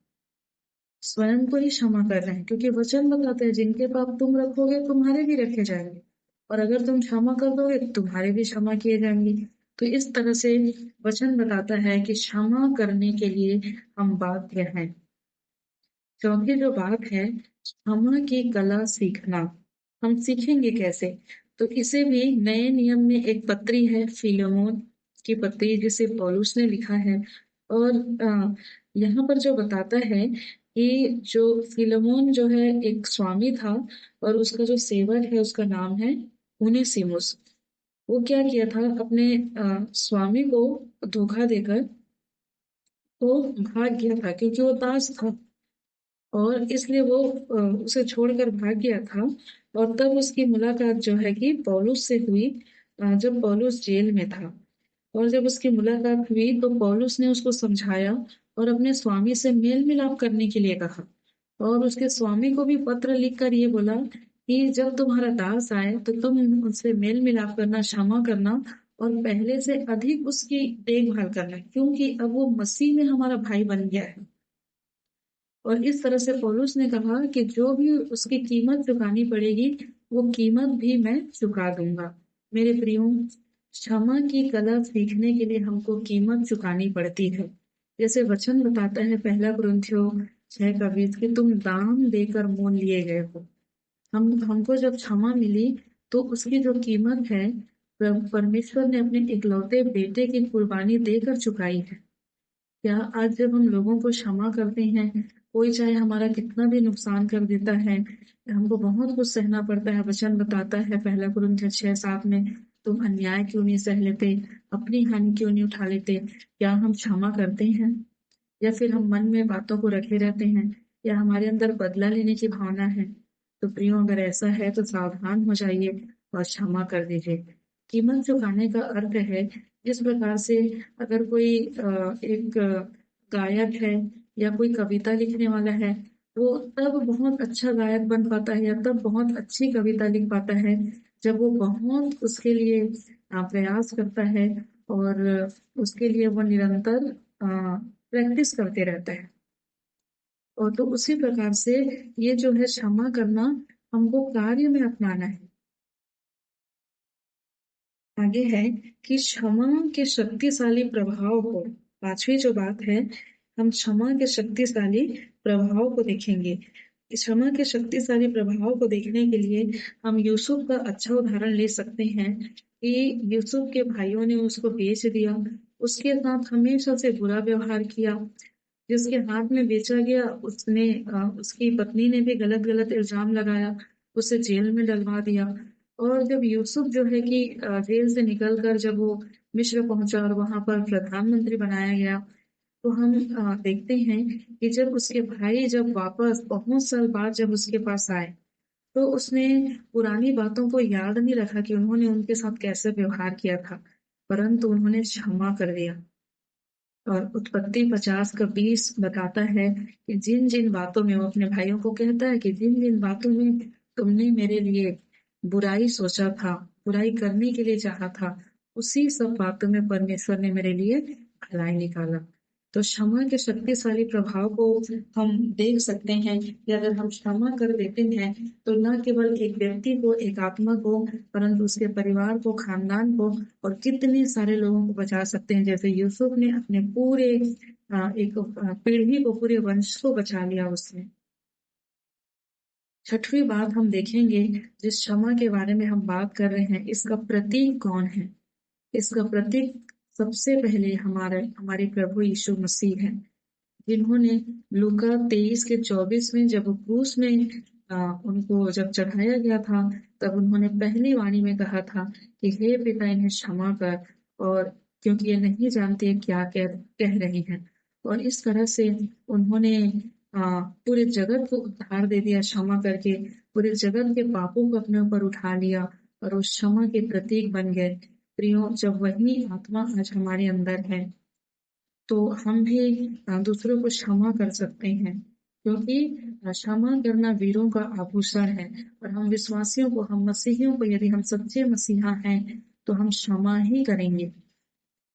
स्वयं को ही क्षमा कर रहे हैं, क्योंकि वचन बताते हैं जिनके पाप तुम रखोगे तुम्हारे भी रखे जाएंगे और अगर तुम क्षमा कर दोगे तो तुम्हारे भी क्षमा किए जाएंगे। तो इस तरह से वचन बताता है कि क्षमा करने के लिए हम बाध्य हैं। चौथी जो बात है, क्षमा की कला सीखना। हम सीखेंगे कैसे? तो इसे भी नए नियम में एक पत्री है, फिलेमोन की पत्री, जिसे पौलुस ने लिखा है और यहाँ पर जो बताता है कि जो फिलेमोन जो है एक स्वामी था और उसका जो सेवक है उसका नाम है उनेसिमुस। वो क्या किया था, अपने स्वामी को धोखा देकर वो भाग गया था, क्योंकि वो दास था और इसलिए वो उसे छोड़कर भाग गया था। और तब उसकी मुलाकात जो है कि पौलुस से हुई, जब पौलुस जेल में था। और जब उसकी मुलाकात हुई तो पौलुस ने उसको समझाया और अपने स्वामी से मेल मिलाप करने के लिए कहा। और उसके स्वामी को भी पत्र लिखकर ये बोला कि जब तुम्हारा दास आए तो तुम उनसे मेल मिलाप करना, क्षमा करना और पहले से अधिक उसकी देखभाल करना, क्योंकि अब वो मसीह में हमारा भाई बन गया है। और इस तरह से पौलुस ने कहा कि जो भी उसकी कीमत चुकानी पड़ेगी वो कीमत भी मैं चुका दूंगा। मेरे प्रियो, क्षमा की कला सीखने के लिए हमको कीमत चुकानी पड़ती है। जैसे वचन बताता है 1 कुरिन्थियों 6:20 कि तुम दाम देकर मोल लिए गए हो। हमको जब क्षमा मिली तो उसकी जो कीमत है परमेश्वर ने अपने इकलौते बेटे की कुर्बानी देकर चुकाई है। क्या आज जब हम लोगों को क्षमा करते हैं, कोई चाहे हमारा कितना भी नुकसान कर देता है, हमको बहुत कुछ सहना पड़ता है। वचन बताता है 1 कुरिन्थियों 6:7 में, तुम अन्याय क्यों नहीं सह लेते, अपनी हानि क्यों नहीं उठा लेते। क्या हम क्षमा करते हैं या फिर हम मन में बातों को रखे रहते हैं, या हमारे अंदर बदला लेने की भावना है। तो प्रियो, अगर ऐसा है तो सावधान हो जाइए और क्षमा कर दीजिए। कीमत चुकाने का अर्थ है जिस प्रकार से अगर कोई एक गायक है या कोई कविता लिखने वाला है, वो तब बहुत अच्छा गायक बन पाता है या तब बहुत अच्छी कविता लिख पाता है जब वो बहुत उसके लिए प्रयास करता है और उसके लिए वो निरंतर प्रैक्टिस करते रहता है। और तो उसी प्रकार से ये जो है क्षमा करना हमको कार्य में अपनाना है। आगे है कि क्षमा के शक्तिशाली प्रभाव को, 5वीं जो बात है, हम क्षमा के शक्तिशाली प्रभाव को देखेंगे। क्षमा के शक्तिशाली प्रभाव को देखने के लिए हम यूसुफ का अच्छा उदाहरण ले सकते हैं कि यूसुफ के भाइयों ने उसको बेच दिया, उसके साथ हमेशा से बुरा व्यवहार किया। जिसके हाथ में बेचा गया उसने उसकी पत्नी ने भी गलत गलत इल्जाम लगाया, उसे जेल में डलवा दिया। और जब यूसुफ जो है कि जेल से निकलकर जब वो मिस्र पहुंचा और वहां पर प्रधानमंत्री बनाया गया, तो हम देखते हैं कि जब उसके भाई जब वापस बहुत साल बाद जब उसके पास आए, तो उसने पुरानी बातों को याद नहीं रखा कि उन्होंने उनके साथ कैसे व्यवहार किया था, परंतु उन्होंने क्षमा कर दिया। और उत्पत्ति 50:20 बताता है कि जिन जिन बातों में, वो अपने भाइयों को कहता है कि जिन जिन बातों में तुमने मेरे लिए बुराई सोचा था, बुराई करने के लिए चाहा था, उसी सब बातों में परमेश्वर ने मेरे लिए भलाई निकाला। तो क्षमा के शक्तिशाली प्रभाव को हम देख सकते हैं कि अगर हम क्षमा कर देते हैं तो न केवल एक व्यक्ति को, एक आत्मा को, परंतु उसके परिवार को, खानदान को और कितने सारे लोगों को बचा सकते हैं। जैसे यूसुफ ने अपने पूरे एक पीढ़ी को, पूरे वंश को बचा लिया उसने। 6वीं बात हम देखेंगे, जिस क्षमा के बारे में हम बात कर रहे हैं, इसका प्रतीक कौन है। इसका प्रतीक सबसे पहले हमारे प्रभु यीशु मसीह है, जिन्होंने लूका 23:24 में जब वो क्रूस में उनको जब चढ़ाया गया था, तब उन्होंने पहली वाणी में कहा था कि हे पिता, इन्हें क्षमा कर, और क्योंकि ये नहीं जानते क्या कह रहे हैं। और इस तरह से उन्होंने पूरे जगत को उद्धार दे दिया क्षमा करके, पूरे जगत के पापों को अपने ऊपर उठा लिया और उस क्षमा के प्रतीक बन गए। प्रियो, जब वही आत्मा आज हमारे अंदर है तो हम भी दूसरों को क्षमा कर सकते हैं, क्योंकि क्षमा करना वीरों का आभूषण है। और हम विश्वासियों को, हम मसीहियों को, यदि हम सच्चे मसीहा हैं तो हम क्षमा ही करेंगे।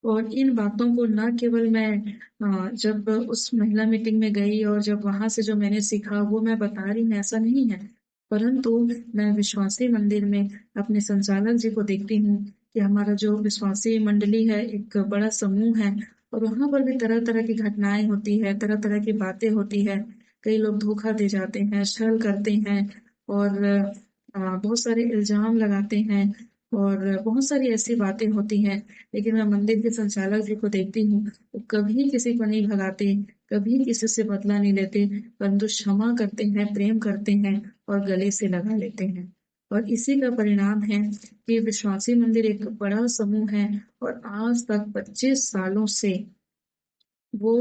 और इन बातों को न केवल मैं जब उस महिला मीटिंग में गई और जब वहां से जो मैंने सीखा वो मैं बता रही हूँ, ऐसा नहीं है, परंतु मैं विश्वासी मंदिर में अपने संचालक जी को देखती हूँ कि हमारा जो विश्वासी मंडली है, एक बड़ा समूह है, और वहां पर भी तरह तरह की घटनाएं होती है, तरह तरह की बातें होती है। कई लोग धोखा दे जाते हैं, छल करते हैं और बहुत सारे इल्जाम लगाते हैं। और बहुत सारी ऐसी बातें होती हैं, लेकिन मैं मंदिर के संचालक जी को देखती हूँ, वो कभी किसी को नहीं भगाते, कभी किसी से बदला नहीं लेते, परंतु क्षमा करते हैं, प्रेम करते हैं और गले से लगा लेते हैं। और इसी का परिणाम है कि विश्वासी मंदिर एक बड़ा समूह है और आज तक 25 सालों से वो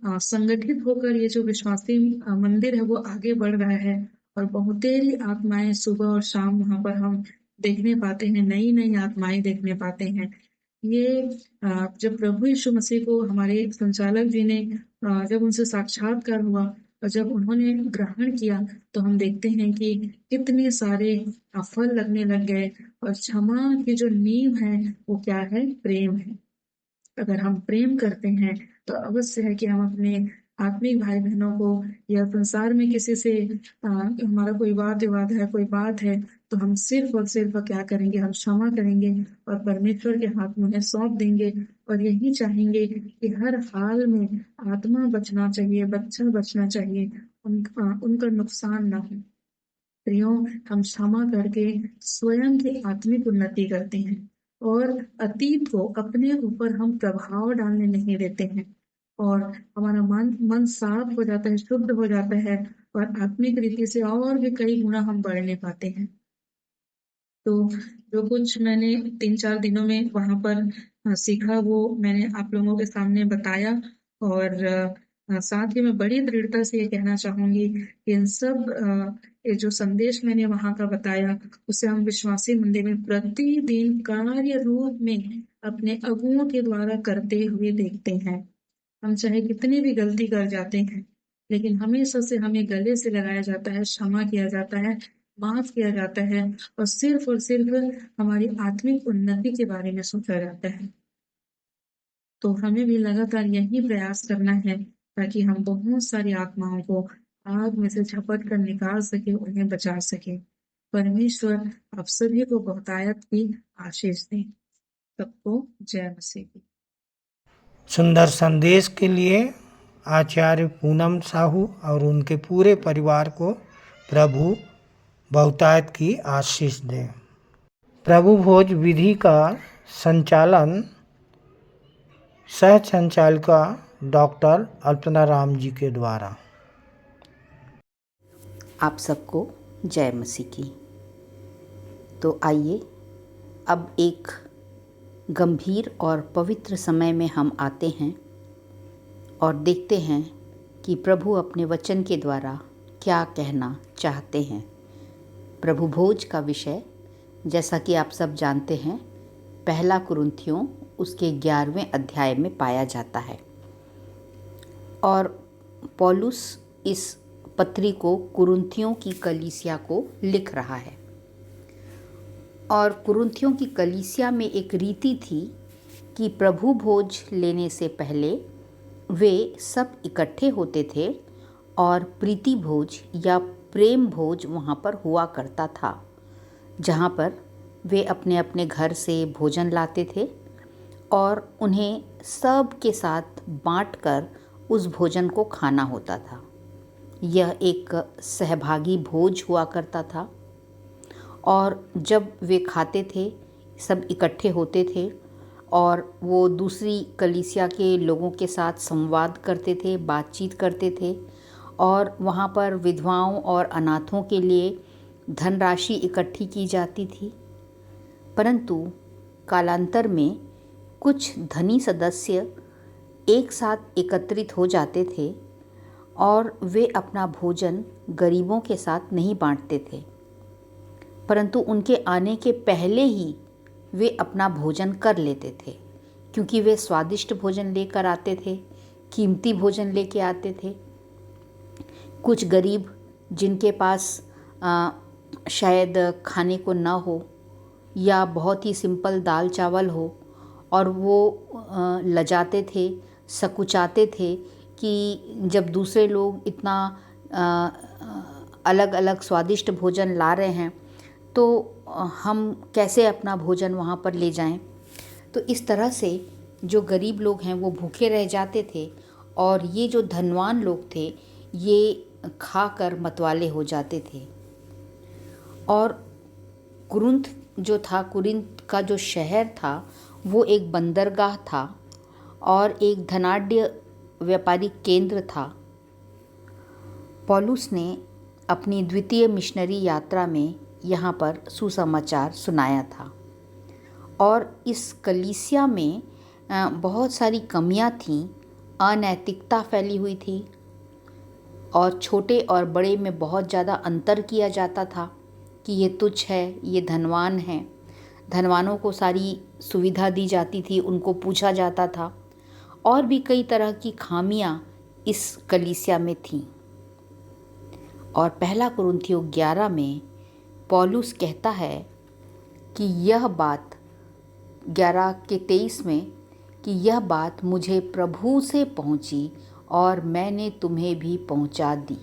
संगठित होकर ये जो विश्वासी मंदिर है वो आगे बढ़ रहा है और बहुतेरी आत्माएं सुबह और शाम वहां पर हम देखने पाते हैं, नई नई आत्माएं देखने पाते हैं। ये जब प्रभु यीशु मसीह को हमारे संचालक जी ने जब उनसे साक्षात्कार हुआ और जब उन्होंने ग्रहण किया तो हम देखते हैं कि कितने सारे फल लगने लग गए। और क्षमा की जो नींव है वो क्या है? प्रेम है। अगर हम प्रेम करते हैं तो अवश्य है कि हम अपने आत्मिक भाई बहनों को या संसार में किसी से हमारा कोई वाद विवाद है, कोई बात है, तो हम सिर्फ और सिर्फ क्या करेंगे? हम क्षमा करेंगे और परमेश्वर के हाथ में उन्हें सौंप देंगे और यही चाहेंगे कि हर हाल में आत्मा बचना चाहिए, बच्चा बचना चाहिए, उनका नुकसान ना हो। प्रियो, हम क्षमा करके स्वयं की आत्मिक उन्नति करते हैं और अतीत को अपने ऊपर हम प्रभाव डालने नहीं देते हैं और हमारा मन साफ हो जाता है, शुद्ध हो जाता है और आत्मिक रीति से और भी कई गुना हम बढ़ने पाते हैं। तो जो कुछ मैंने 3-4 दिनों में वहाँ पर सीखा वो मैंने आप लोगों के सामने बताया और साथ ही मैं बड़ी दृढ़ता से ये कहना चाहूँगी कि इन सब ये जो संदेश मैंने वहाँ का बताया उसे हम विश्वासी मंदिर में प्रतिदिन कार्य रूप में अपने अगुओं के द्वारा करते हुए देखते हैं। हम चाहे कितनी भी गलती कर जाते हैं, लेकिन हमेशा से हमें गले से लगाया जाता है, क्षमा किया जाता है, माफ किया जाता है और सिर्फ हमारी आत्मिक उन्नति के बारे में सोचा जाता है। तो हमें भी लगातार यही प्रयास करना है ताकि हम बहुत सारी आत्माओं को आग में से झपट कर निकाल सके, उन्हें बचा सके। परमेश्वर आप सभी को बहुतायत की आशीष दें। सबको जय मसीह की। सुंदर संदेश के लिए आचार्य पूनम साहू और उनके पूरे परिवार को प्रभु बहुतायत की आशीष दें। प्रभु भोज विधि का संचालन सह संचालिका डॉक्टर अल्पना राम जी के द्वारा। आप सबको जय मसीह की। तो आइए अब एक गंभीर और पवित्र समय में हम आते हैं और देखते हैं कि प्रभु अपने वचन के द्वारा क्या कहना चाहते हैं। प्रभु भोज का विषय जैसा कि आप सब जानते हैं, पहला कुरिन्थियों उसके 11वें अध्याय में पाया जाता है और पौलुस इस पत्री को कुरिन्थियों की कलीसिया को लिख रहा है। और कुरिन्थियों की कलीसिया में एक रीति थी कि प्रभु भोज लेने से पहले वे सब इकट्ठे होते थे और प्रीति भोज या प्रेम भोज वहाँ पर हुआ करता था, जहाँ पर वे अपने अपने घर से भोजन लाते थे और उन्हें सब के साथ बांटकर उस भोजन को खाना होता था। यह एक सहभागी भोज हुआ करता था और जब वे खाते थे, सब इकट्ठे होते थे और वो दूसरी कलीसिया के लोगों के साथ संवाद करते थे, बातचीत करते थे और वहाँ पर विधवाओं और अनाथों के लिए धनराशि इकट्ठी की जाती थी। परंतु कालांतर में कुछ धनी सदस्य एक साथ एकत्रित हो जाते थे और वे अपना भोजन गरीबों के साथ नहीं बांटते थे, परंतु उनके आने के पहले ही वे अपना भोजन कर लेते थे, क्योंकि वे स्वादिष्ट भोजन लेकर आते थे, कीमती भोजन लेके आते थे। कुछ गरीब जिनके पास शायद खाने को न हो या बहुत ही सिंपल दाल चावल हो और वो लजाते थे, सकुचाते थे कि जब दूसरे लोग इतना अलग अलग स्वादिष्ट भोजन ला रहे हैं तो हम कैसे अपना भोजन वहाँ पर ले जाएं। तो इस तरह से जो गरीब लोग हैं वो भूखे रह जाते थे और ये जो धनवान लोग थे ये खाकर मतवाले हो जाते थे। और कुरिन्थ जो था, कुरिन्थ का जो शहर था, वो एक बंदरगाह था और एक धनाढ्य व्यापारिक केंद्र था। पौलुस ने अपनी द्वितीय मिशनरी यात्रा में यहाँ पर सुसमाचार सुनाया था और इस कलीसिया में बहुत सारी कमियाँ थीं, अनैतिकता फैली हुई थी और छोटे और बड़े में बहुत ज़्यादा अंतर किया जाता था कि ये तुच्छ है, ये धनवान है। धनवानों को सारी सुविधा दी जाती थी, उनको पूछा जाता था और भी कई तरह की खामियां इस कलीसिया में थीं। और पहला कुरिन्थियों 11 में पौलुस कहता है कि यह बात 11:23 में कि यह बात मुझे प्रभु से पहुंची और मैंने तुम्हें भी पहुंचा दी।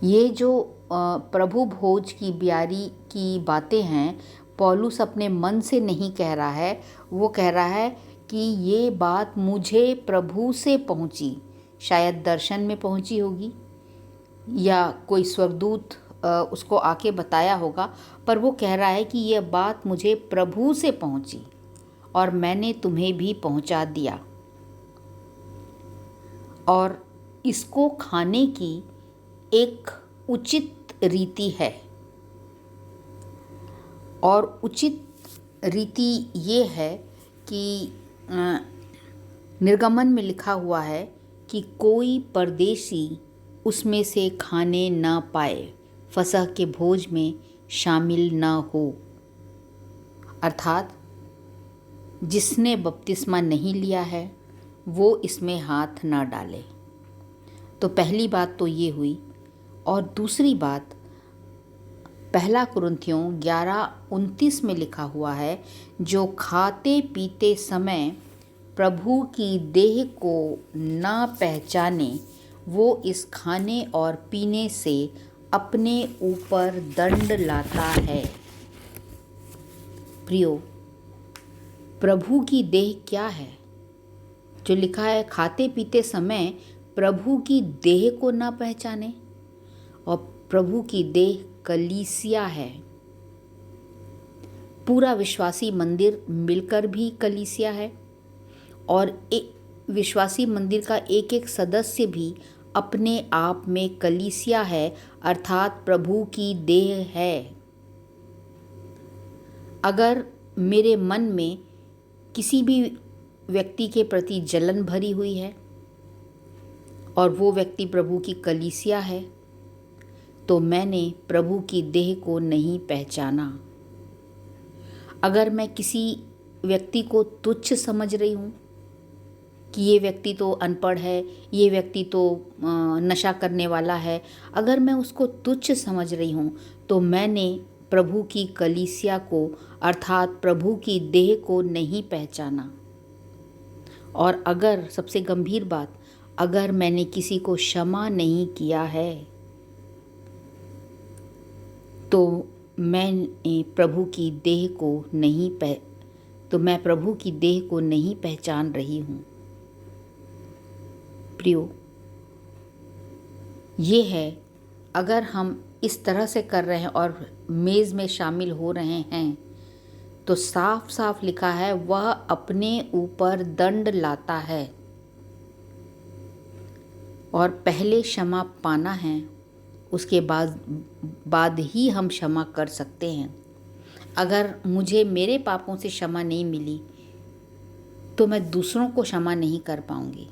ये जो प्रभु भोज की ब्यारी की बातें हैं, पौलुस अपने मन से नहीं कह रहा है, वो कह रहा है कि ये बात मुझे प्रभु से पहुंची। शायद दर्शन में पहुंची होगी या कोई स्वर्गदूत उसको आके बताया होगा, पर वो कह रहा है कि यह बात मुझे प्रभु से पहुंची और मैंने तुम्हें भी पहुंचा दिया। और इसको खाने की एक उचित रीति है और उचित रीति ये है कि निर्गमन में लिखा हुआ है कि कोई परदेशी उसमें से खाने न पाए, फसह के भोज में शामिल न हो। अर्थात जिसने बपतिस्मा नहीं लिया है वो इसमें हाथ न डाले। तो पहली बात तो ये हुई। और दूसरी बात, पहला कुरिन्थियों 11:29 में लिखा हुआ है, जो खाते पीते समय प्रभु की देह को न पहचाने वो इस खाने और पीने से अपने ऊपर दंड लाता है। प्रियो, प्रभु की देह क्या है? जो लिखा है खाते पीते समय प्रभु की देह को न पहचाने, और प्रभु की देह कलीसिया है। पूरा विश्वासी मंदिर मिलकर भी कलीसिया है और एक विश्वासी मंदिर का एक एक सदस्य भी अपने आप में कलीसिया है, अर्थात प्रभु की देह है। अगर मेरे मन में किसी भी व्यक्ति के प्रति जलन भरी हुई है और वो व्यक्ति प्रभु की कलीसिया है, तो मैंने प्रभु की देह को नहीं पहचाना। अगर मैं किसी व्यक्ति को तुच्छ समझ रही हूँ कि ये व्यक्ति तो अनपढ़ है, ये व्यक्ति तो नशा करने वाला है, अगर मैं उसको तुच्छ समझ रही हूँ तो मैंने प्रभु की कलीसिया को अर्थात प्रभु की देह को नहीं पहचाना। और अगर सबसे गंभीर बात, अगर मैंने किसी को क्षमा नहीं किया है तो मैं प्रभु की देह को नहीं पहचान रही हूँ। प्रियो, ये है, अगर हम इस तरह से कर रहे हैं और मेज़ में शामिल हो रहे हैं तो साफ साफ लिखा है वह अपने ऊपर दंड लाता है। और पहले क्षमा पाना है, उसके बाद ही हम क्षमा कर सकते हैं। अगर मुझे मेरे पापों से क्षमा नहीं मिली तो मैं दूसरों को क्षमा नहीं कर पाऊंगी।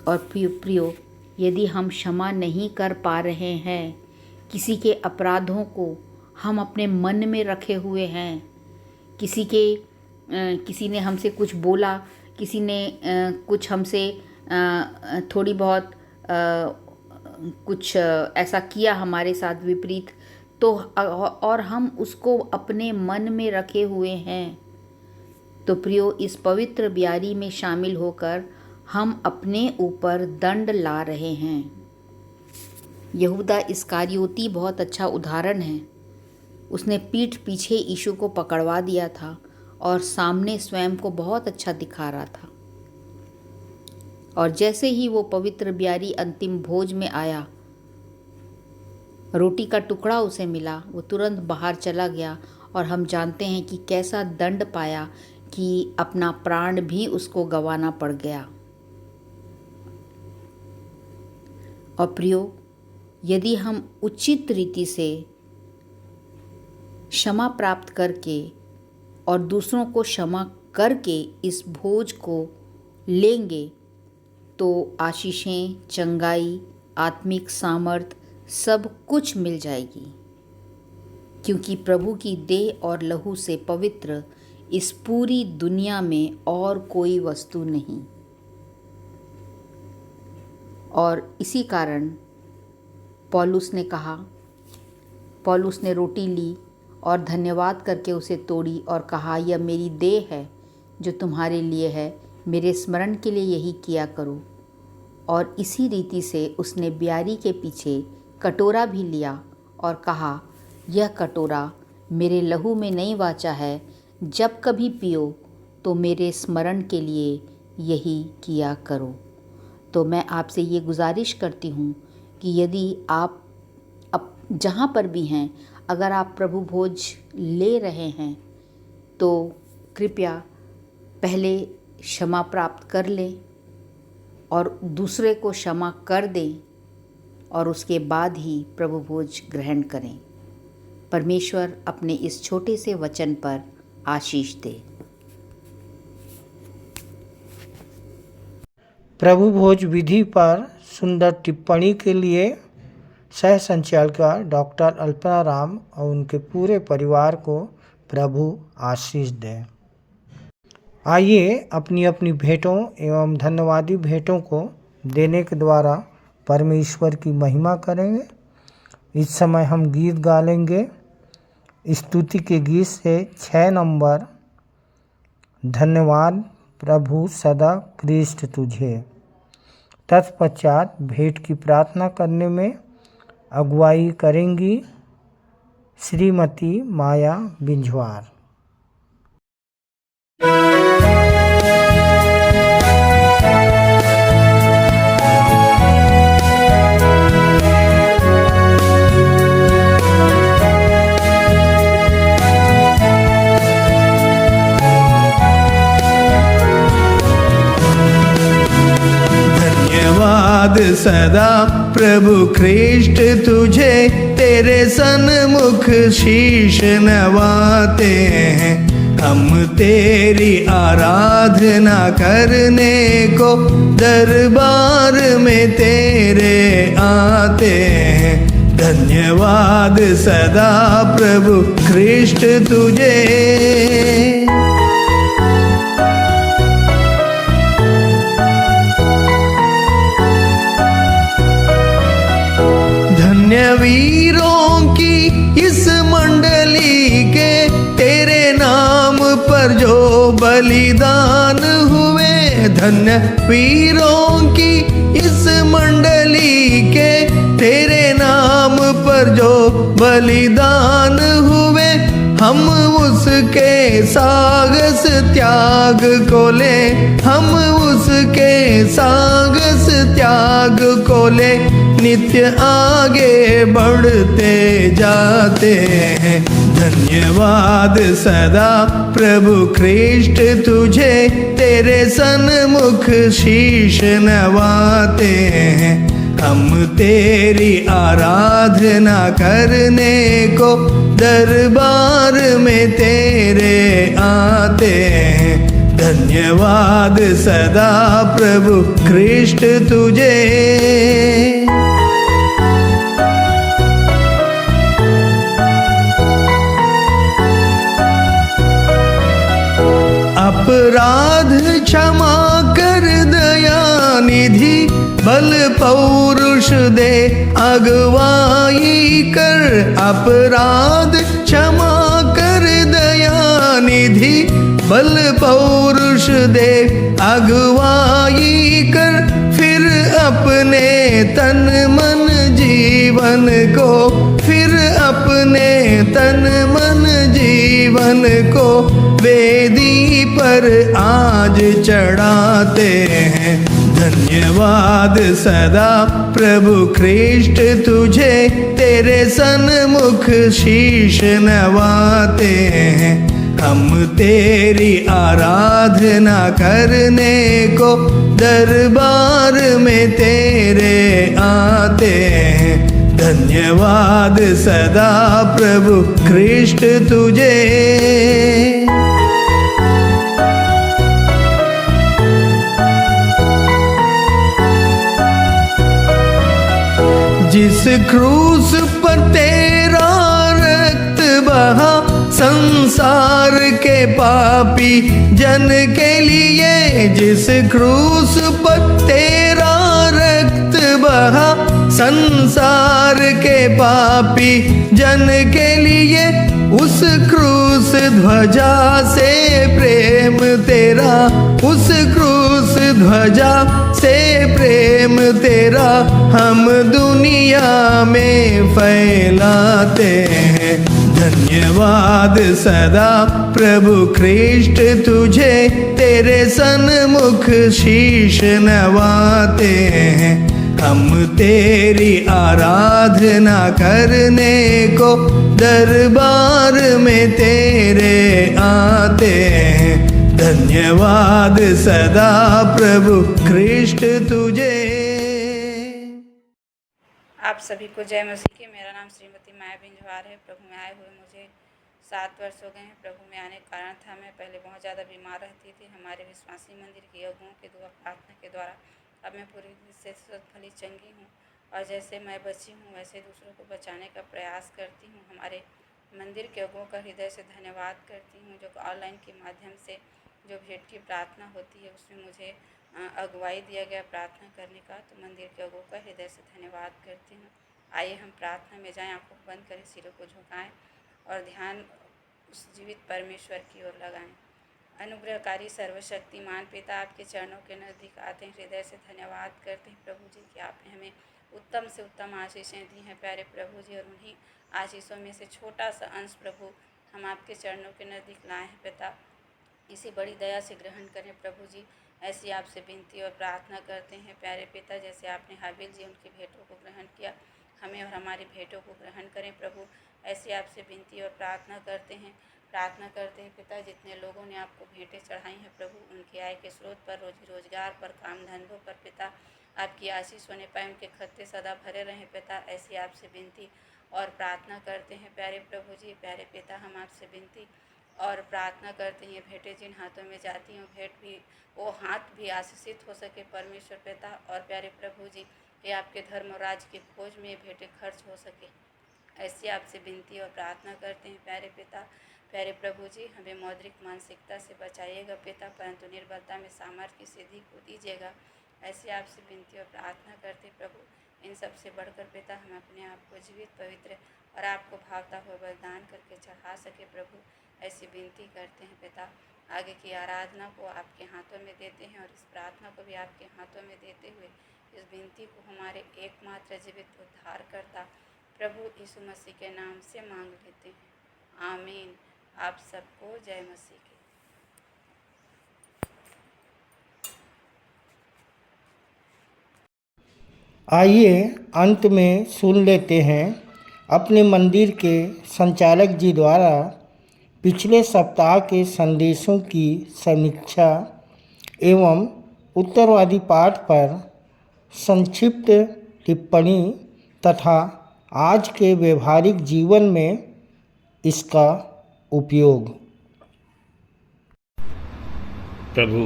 और प्रियो, यदि हम क्षमा नहीं कर पा रहे हैं, किसी के अपराधों को हम अपने मन में रखे हुए हैं, किसी ने हमसे कुछ बोला, किसी ने कुछ हमसे थोड़ी बहुत कुछ ऐसा किया हमारे साथ विपरीत, तो और हम उसको अपने मन में रखे हुए हैं, तो प्रियो, इस पवित्र ब्यारी में शामिल होकर हम अपने ऊपर दंड ला रहे हैं। यहूदा इस्करियोती बहुत अच्छा उदाहरण है। उसने पीठ पीछे यीशु को पकड़वा दिया था और सामने स्वयं को बहुत अच्छा दिखा रहा था। और जैसे ही वो पवित्र ब्यारी अंतिम भोज में आया रोटी का टुकड़ा उसे मिला, वो तुरंत बाहर चला गया और हम जानते हैं कि कैसा दंड पाया कि अपना प्राण भी उसको गंवाना पड़ गया। और प्रियो, यदि हम उचित रीति से क्षमा प्राप्त करके और दूसरों को क्षमा करके इस भोज को लेंगे तो आशीषें, चंगाई, आत्मिक सामर्थ सब कुछ मिल जाएगी, क्योंकि प्रभु की देह और लहू से पवित्र इस पूरी दुनिया में और कोई वस्तु नहीं। और इसी कारण पौलुस ने रोटी ली और धन्यवाद करके उसे तोड़ी और कहा, यह मेरी देह है जो तुम्हारे लिए है, मेरे स्मरण के लिए यही किया करो। और इसी रीति से उसने ब्यारी के पीछे कटोरा भी लिया और कहा, यह कटोरा मेरे लहू में नई वाचा है, जब कभी पियो तो मेरे स्मरण के लिए यही किया करो। तो मैं आपसे ये गुजारिश करती हूँ कि यदि आप जहाँ पर भी हैं, अगर आप प्रभु भोज ले रहे हैं तो कृपया पहले क्षमा प्राप्त कर लें और दूसरे को क्षमा कर दें और उसके बाद ही प्रभु भोज ग्रहण करें। परमेश्वर अपने इस छोटे से वचन पर आशीष दे। प्रभु भोज विधि पर सुंदर टिप्पणी के लिए सह संचालिका डॉक्टर अल्पना राम और उनके पूरे परिवार को प्रभु आशीष दें। आइए अपनी अपनी भेंटों एवं धन्यवादी भेंटों को देने के द्वारा परमेश्वर की महिमा करेंगे। इस समय हम गीत गा लेंगे। स्तुति के गीत से 6 नंबर, धन्यवाद प्रभु सदा कृष्ण तुझे। तत्पश्चात भेंट की प्रार्थना करने में अगुवाई करेंगी श्रीमती माया बिंझवार। धन्यवाद सदा प्रभु कृष्ण तुझे, तेरे सन्मुख शीश नवाते हैं। हम तेरी आराधना करने को दरबार में तेरे आते हैं। धन्यवाद सदा प्रभु कृष्ण तुझे। धन्य वीरों की इस मंडली के, तेरे नाम पर जो बलिदान हुए। धन्य वीरों की इस मंडली के, तेरे नाम पर जो बलिदान हुए। हम उसके साहस त्याग को ले, हम उसके साहस त्याग को ले, नित्य आगे बढ़ते जाते हैं। धन्यवाद सदा प्रभु कृष्ण तुझे, तेरे सन्मुख शीश नवाते हैं। हम तेरी आराधना करने को दरबार में तेरे आते हैं। धन्यवाद सदा प्रभु कृष्ण तुझे। अपराध क्षमा कर दया निधि, बल पौरुष दे अगुवाई कर। अपराध क्षमा कर दया निधि, बल पौरुष दे अगुवाई कर। फिर अपने तन मन जीवन को, फिर अपने तन मन जीवन को वेदी पर आज चढ़ाते हैं। धन्यवाद सदा प्रभु ख्रिस्ट तुझे, तेरे सन्मुख शीश नवाते हैं। हम तेरी आराधना करने को दरबार में तेरे आते हैं। धन्यवाद सदा प्रभु ख्रिस्ट तुझे। जिस क्रूस पर तेरा रक्त बहा, संसार के पापी जन के लिए। जिस क्रूस पर तेरा रक्त बहा, संसार के पापी जन के लिए। उस क्रूस ध्वजा से प्रेम तेरा, उस क्रूस ध्वजा से प्रेम तेरा हम दुनिया में फैलाते हैं। धन्यवाद सदा प्रभु ख्रिस्ट तुझे, तेरे सन्मुख शीश नवाते हैं। हम तेरी आराधना करने को दरबार में तेरे आते हैं। धन्यवाद सदा प्रभु ख्रिस्ट तुझे। आप सभी को जय मसीह की। मेरा नाम श्रीमती माया बिंजवार है। प्रभु में आए हुए मुझे 7 वर्ष हो गए हैं। प्रभु में आने का कारण था, मैं पहले बहुत ज़्यादा बीमार रहती थी। हमारे विश्वासी मंदिर के अगुओं के दुआ प्रार्थना के द्वारा अब मैं पूरी से फली चंगी हूँ और जैसे मैं बची हूँ वैसे दूसरों को बचाने का प्रयास करती हूँ। हमारे मंदिर के अगुओं का हृदय से धन्यवाद करती हूँ, जो ऑनलाइन के माध्यम से जो भेंट की प्रार्थना होती है उसमें मुझे अगुवाई दिया गया प्रार्थना करने का, तो मंदिर के अगुओं का हृदय से धन्यवाद करती हूँ। आइए हम प्रार्थना में जाएं, आंखों को बंद करें, सिरों को झुकाएं और ध्यान उस जीवित परमेश्वर की ओर लगाएं। अनुग्रहकारी सर्वशक्तिमान पिता, आपके चरणों के नज़दीक आते हैं, हृदय से धन्यवाद करते हैं प्रभु जी कि आपने हमें उत्तम से उत्तम आशीषें दी हैं प्यारे प्रभु जी, और उन्हीं आशीषों में से छोटा सा अंश प्रभु हम आपके चरणों के नज़दीक लाए हैं पिता। इसी बड़ी दया से ग्रहण करें प्रभु जी। ऐसी आपसे विनती और प्रार्थना करते हैं प्यारे पिता, जैसे आपने हाबिल जी उनकी भेंटों को ग्रहण किया, हमें और हमारी भेंटों को ग्रहण करें प्रभु। ऐसी आपसे विनती और प्रार्थना करते हैं पिता, जितने लोगों ने आपको भेंटें चढ़ाई हैं प्रभु, उनकी आय के स्रोत पर, रोजी रोजगार पर, काम धंधों पर पिता आपकी आशीष होने पाए, उनके खत्ते सदा भरे रहें पिता। ऐसी आपसे विनती और प्रार्थना करते हैं प्यारे प्रभु जी। प्यारे पिता, हम आपसे विनती और प्रार्थना करते हैं, भेंटें जिन हाथों में जाती हैं भेंट भी वो हाथ भी आशीषित हो सके परमेश्वर पिता। और प्यारे प्रभु जी, ये आपके धर्म और राज्य की खोज में भेंटें खर्च हो सके, ऐसी आपसे विनती और प्रार्थना करते हैं प्यारे पिता। प्यारे प्रभु जी, हमें मौद्रिक मानसिकता से बचाइएगा पिता, परंतु निर्बलता में सामर्थ्य की सिद्धि को दीजिएगा, ऐसी आपसे विनती और प्रार्थना करते प्रभु। इन सब से बढ़कर पिता, हम अपने आप को जीवित, पवित्र और आपको भावता हुआ बलिदान करके चढ़ा सके प्रभु, ऐसी विनती करते हैं पिता। आगे की आराधना को आपके हाथों में देते हैं और इस प्रार्थना को भी आपके हाथों में देते हुए इस विनती को हमारे एकमात्र जीवित उद्धारकर्ता प्रभु यीशु मसीह के नाम से मांग लेते हैं, आमीन। आप सबको जय मसीह की। आइए अंत में सुन लेते हैं अपने मंदिर के संचालक जी द्वारा पिछले सप्ताह के संदेशों की समीक्षा एवं उत्तरवादी पाठ पर संक्षिप्त टिप्पणी तथा आज के व्यवहारिक जीवन में इसका उपयोग। प्रभु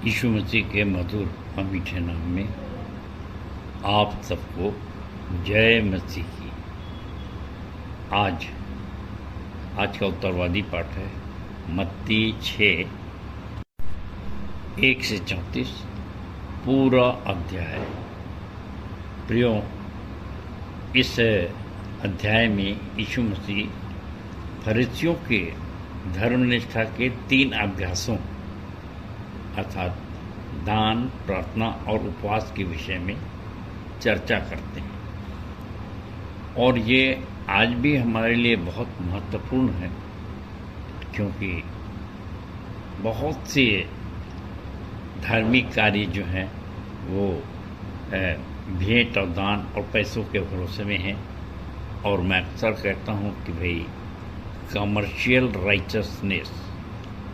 यीशु मसीह के मधुर और मीठे नाम में आप सबको जय मसीह की। आज का उत्तरवादी पाठ है मत्ती 6:1 से 34 पूरा अध्याय। प्रियो, इस अध्याय में यीशु मसीह फरीसियों के धर्मनिष्ठा के 3 अभ्यासों अर्थात दान, प्रार्थना और उपवास के विषय में चर्चा करते हैं, और ये आज भी हमारे लिए बहुत महत्वपूर्ण है, क्योंकि बहुत से धार्मिक कार्य जो हैं वो भेंट और दान और पैसों के भरोसे में हैं। और मैं अक्सर कहता हूँ कि भाई कमर्शियल राइचसनेस,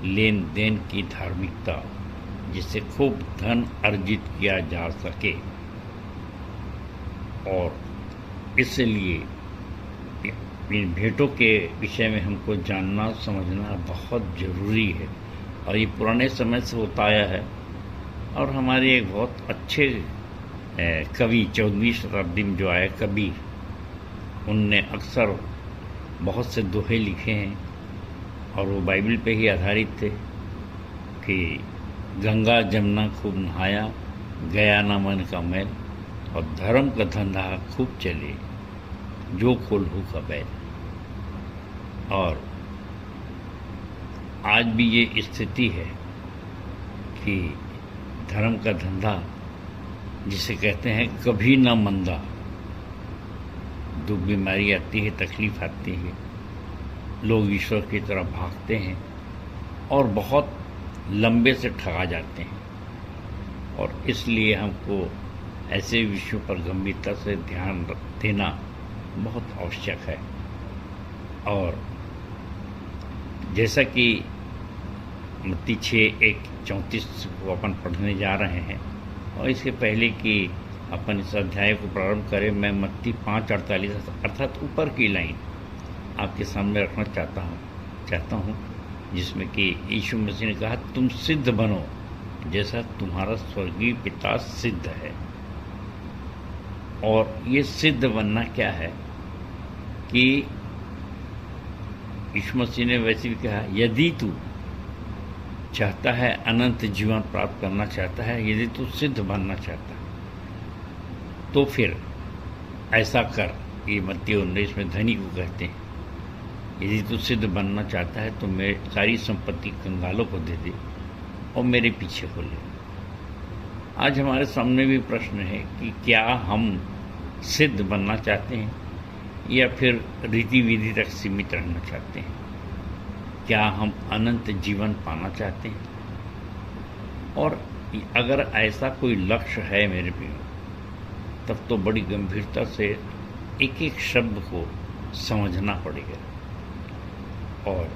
लेन देन की धार्मिकता, जिससे खूब धन अर्जित किया जा सके, और इसलिए इन भेंटों के विषय में हमको जानना समझना बहुत ज़रूरी है। और ये पुराने समय से होता आया है। और हमारे एक बहुत अच्छे कवि 14वीं शताब्दी में जो आए कवि, उनने अक्सर बहुत से दोहे लिखे हैं और वो बाइबल पे ही आधारित थे कि गंगा जमुना खूब नहाया, गया ना मन का मैल, और धर्म का धंधा खूब चले, जो खोलहू का बैल। और आज भी ये स्थिति है कि धर्म का धंधा, जिसे कहते हैं कभी ना मंदा, दुख बीमारी आती है, तकलीफ आती है, लोग ईश्वर की तरफ भागते हैं और बहुत लंबे से ठगा जाते हैं। और इसलिए हमको ऐसे विषयों पर गंभीरता से ध्यान देना बहुत आवश्यक है। और जैसा कि मत्ती 6:1-34 को अपन पढ़ने जा रहे हैं, और इसके पहले कि अपन इस अध्याय को प्रारंभ करें, मैं मत्ती 5:48 अर्थात ऊपर की लाइन आपके सामने रखना चाहता हूँ, जिसमें कि यीशु मसीह ने कहा, तुम सिद्ध बनो जैसा तुम्हारा स्वर्गीय पिता सिद्ध है। और ये सिद्ध बनना क्या है कि यीशु मसीह ने वैसे भी कहा, यदि तू चाहता है अनंत जीवन प्राप्त करना चाहता है, यदि तू सिद्ध बनना चाहता है, तो फिर ऐसा कर। ये मत्ती 19 में धनी को कहते हैं, यदि तू सिद्ध बनना चाहता है तो मेरी सारी संपत्ति कंगालों को दे दे और मेरे पीछे हो ले। आज हमारे सामने भी प्रश्न है कि क्या हम सिद्ध बनना चाहते हैं या फिर रीति विधि तक सीमित रहना चाहते हैं? क्या हम अनंत जीवन पाना चाहते हैं? और अगर ऐसा कोई लक्ष्य है मेरे प्रियो, तब तो बड़ी गंभीरता से एक एक शब्द को समझना पड़ेगा। और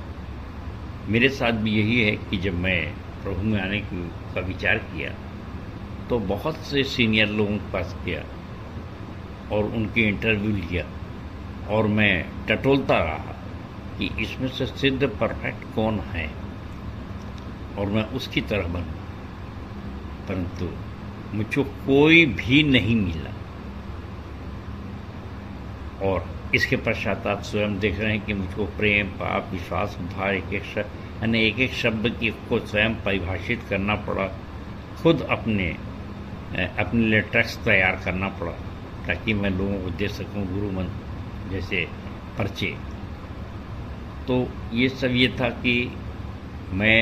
मेरे साथ भी यही है कि जब मैं प्रभु में आने का विचार किया तो बहुत से सीनियर लोगों के पास गया और उनके इंटरव्यू लिया, और मैं टटोलता रहा कि इसमें से सिद्ध परफेक्ट कौन है और मैं उसकी तरह बनूं, परंतु मुझको कोई भी नहीं मिला। और इसके पश्चात आप स्वयं देख रहे हैं कि मुझको प्रेम, पाप, विश्वास, उद्धार, एक एक शब्द की को स्वयं परिभाषित करना पड़ा, खुद अपने लिए टेक्स्ट तैयार करना पड़ा, ताकि मैं लोगों को दे सकूं गुरु मंत्र जैसे पर्चे। तो ये सब ये था कि मैं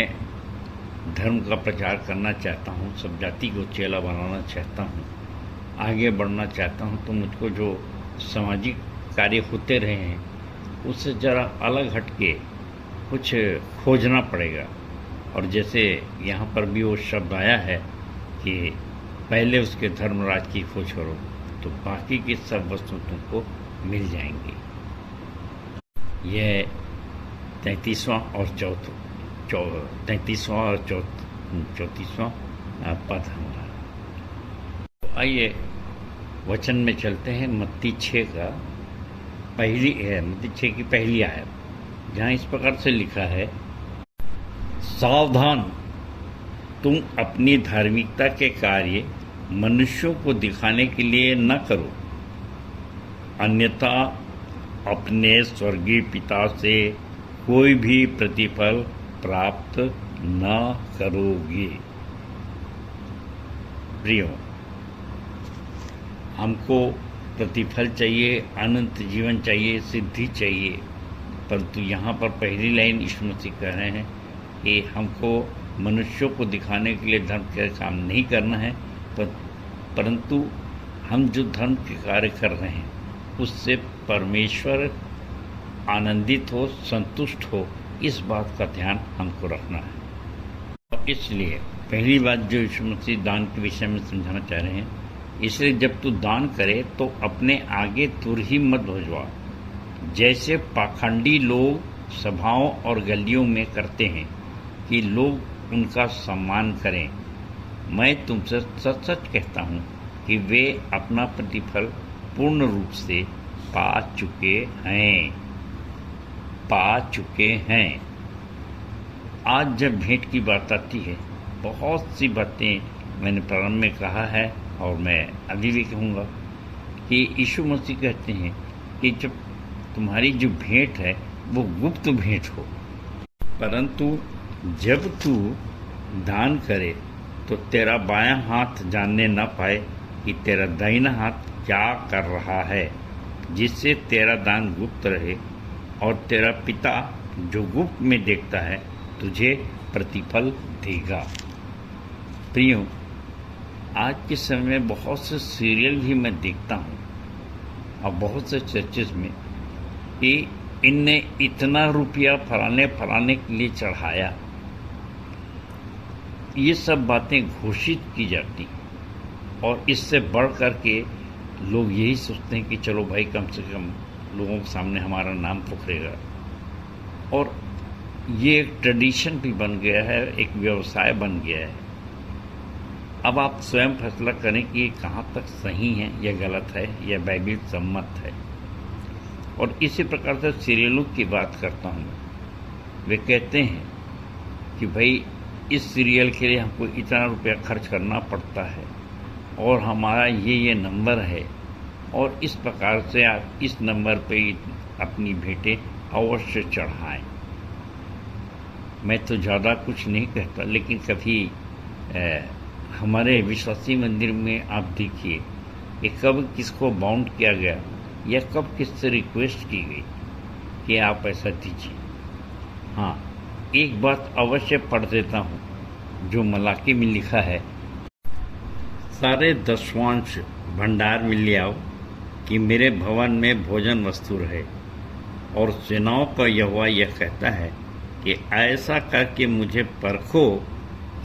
धर्म का प्रचार करना चाहता हूँ, सब जाति को चेला बनाना चाहता हूँ, आगे बढ़ना चाहता हूँ। तो मुझको जो सामाजिक कार्य होते रहे हैं उससे ज़रा अलग हटके कुछ खोजना पड़ेगा। और जैसे यहाँ पर भी वो शब्द आया है कि पहले उसके धर्मराज की खोज करो तो बाकी की सब वस्तु तुमको मिल जाएंगी। यह 33वां और 34वां पद हमारा। तो आइए वचन में चलते हैं। मत्ती 6 का मत्ती 6 की पहली आयत, जहाँ इस प्रकार से लिखा है, सावधान, तुम अपनी धार्मिकता के कार्य मनुष्यों को दिखाने के लिए न करो, अन्यथा अपने स्वर्गीय पिता से कोई भी प्रतिफल प्राप्त न करोगे। प्रियो, हमको प्रतिफल चाहिए, अनंत जीवन चाहिए, सिद्धि चाहिए, परंतु यहाँ पर पहली लाइन यीशु मसीह कह रहे हैं कि हमको मनुष्यों को दिखाने के लिए धर्म का काम नहीं करना है, परंतु हम जो धर्म के कार्य कर रहे हैं उससे परमेश्वर आनंदित हो, संतुष्ट हो, इस बात का ध्यान हमको रखना है। और इसलिए पहली बात जो यीशु मसीह दान के विषय में समझाना चाह रहे हैं, इसलिए जब तू दान करे तो अपने आगे तुर ही मत भिजवा, जैसे पाखंडी लोग सभाओं और गलियों में करते हैं कि लोग उनका सम्मान करें। मैं तुमसे सच सच कहता हूँ कि वे अपना प्रतिफल पूर्ण रूप से पा चुके हैं। आज जब भेंट की बात आती है, बहुत सी बातें मैंने प्रारंभ में कहा है और मैं अभी भी कहूँगा कि यीशु मसीह कहते हैं कि जब तुम्हारी जो भेंट है वो गुप्त भेंट हो, परंतु जब तू दान करे तो तेरा बायां हाथ जानने न पाए कि तेरा दाहिना हाथ क्या कर रहा है, जिससे तेरा दान गुप्त रहे और तेरा पिता जो गुप्त में देखता है तुझे प्रतिफल देगा। प्रियो, आज के समय में बहुत से सीरियल भी मैं देखता हूँ और बहुत से चर्चेस में कि इनने इतना रुपया फलाने के लिए चढ़ाया, ये सब बातें घोषित की जाती और इससे बढ़ कर के लोग यही सोचते हैं कि चलो भाई कम से कम लोगों के सामने हमारा नाम पुखरेगा। और ये एक ट्रेडिशन भी बन गया है, एक व्यवसाय बन गया है। अब आप स्वयं फैसला करें कि ये कहाँ तक सही है या गलत है या बाइबिल सम्मत है। और इसी प्रकार से सीरियलों की बात करता हूँ, वे कहते हैं कि भाई इस सीरियल के लिए हमको इतना रुपया खर्च करना पड़ता है और हमारा ये नंबर है और इस प्रकार से आप इस नंबर पे अपनी भेंटें अवश्य चढ़ाएं। मैं तो ज़्यादा कुछ नहीं कहता, लेकिन कभी हमारे विश्वासी मंदिर में आप देखिए कि कब किसको बाउंड किया गया या कब किससे रिक्वेस्ट की गई कि आप ऐसा दीजिए। हाँ, एक बात अवश्य पढ़ देता हूँ जो मलाकी में लिखा है, सारे दशवांश भंडार में ले आओ कि मेरे भवन में भोजन वस्तु रहे। और सेनाओं का यहोवा यह कहता है कि ऐसा करके मुझे परखो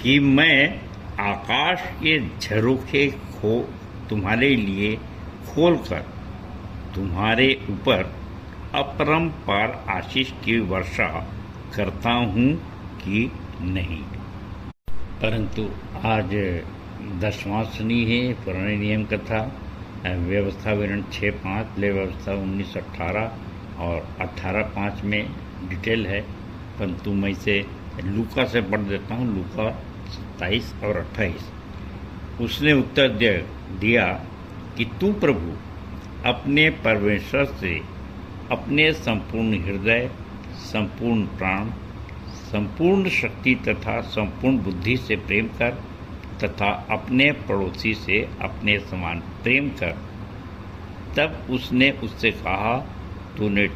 कि मैं आकाश के झरोखे तुम्हारे लिए खोलकर तुम्हारे ऊपर अपरंपार आशीष की वर्षा करता हूँ कि नहीं। परंतु आज दशवांश नहीं है, पुराने नियम का था। व्यवस्था विवरण 6:5, ले व्यवस्था 19:18 और 18:5 में डिटेल है, परंतु मैं इसे लूका से पढ़ देता हूँ। लूका 27 और 28। उसने उत्तर दिया कि तू प्रभु अपने परमेश्वर से अपने संपूर्ण हृदय, संपूर्ण प्राण, संपूर्ण शक्ति तथा संपूर्ण बुद्धि से प्रेम कर तथा अपने पड़ोसी से अपने समान प्रेम कर। तब उसने उससे कहा, तूने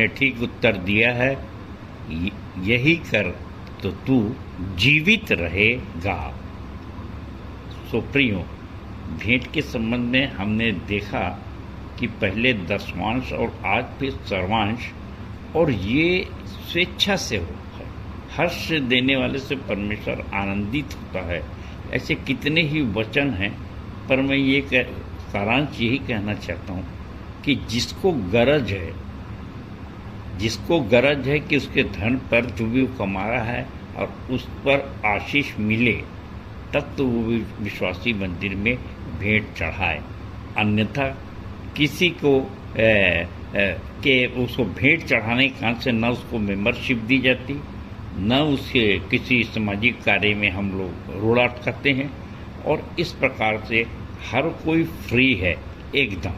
ठीक उत्तर दिया है, यही कर तो तू जीवित रहेगा। सो प्रियो, भेंट के संबंध में हमने देखा कि पहले दशवांश और आज फिर सर्वांश, और ये स्वेच्छा से होता है। हर्ष देने वाले से परमेश्वर आनंदित होता है। ऐसे कितने ही वचन हैं, पर मैं ये सारांश यही कहना चाहता हूँ कि जिसको गरज है कि उसके धन पर जो भी वो कमा रहा है और उस पर आशीष मिले, तब तो वो विश्वासी मंदिर में भेंट चढ़ाए। अन्यथा किसी को के उसको भेंट चढ़ाने के कारण से न उसको मेंबरशिप दी जाती, न उसके किसी सामाजिक कार्य में हम लोग रोड़ा अटकाते हैं, और इस प्रकार से हर कोई फ्री है एकदम।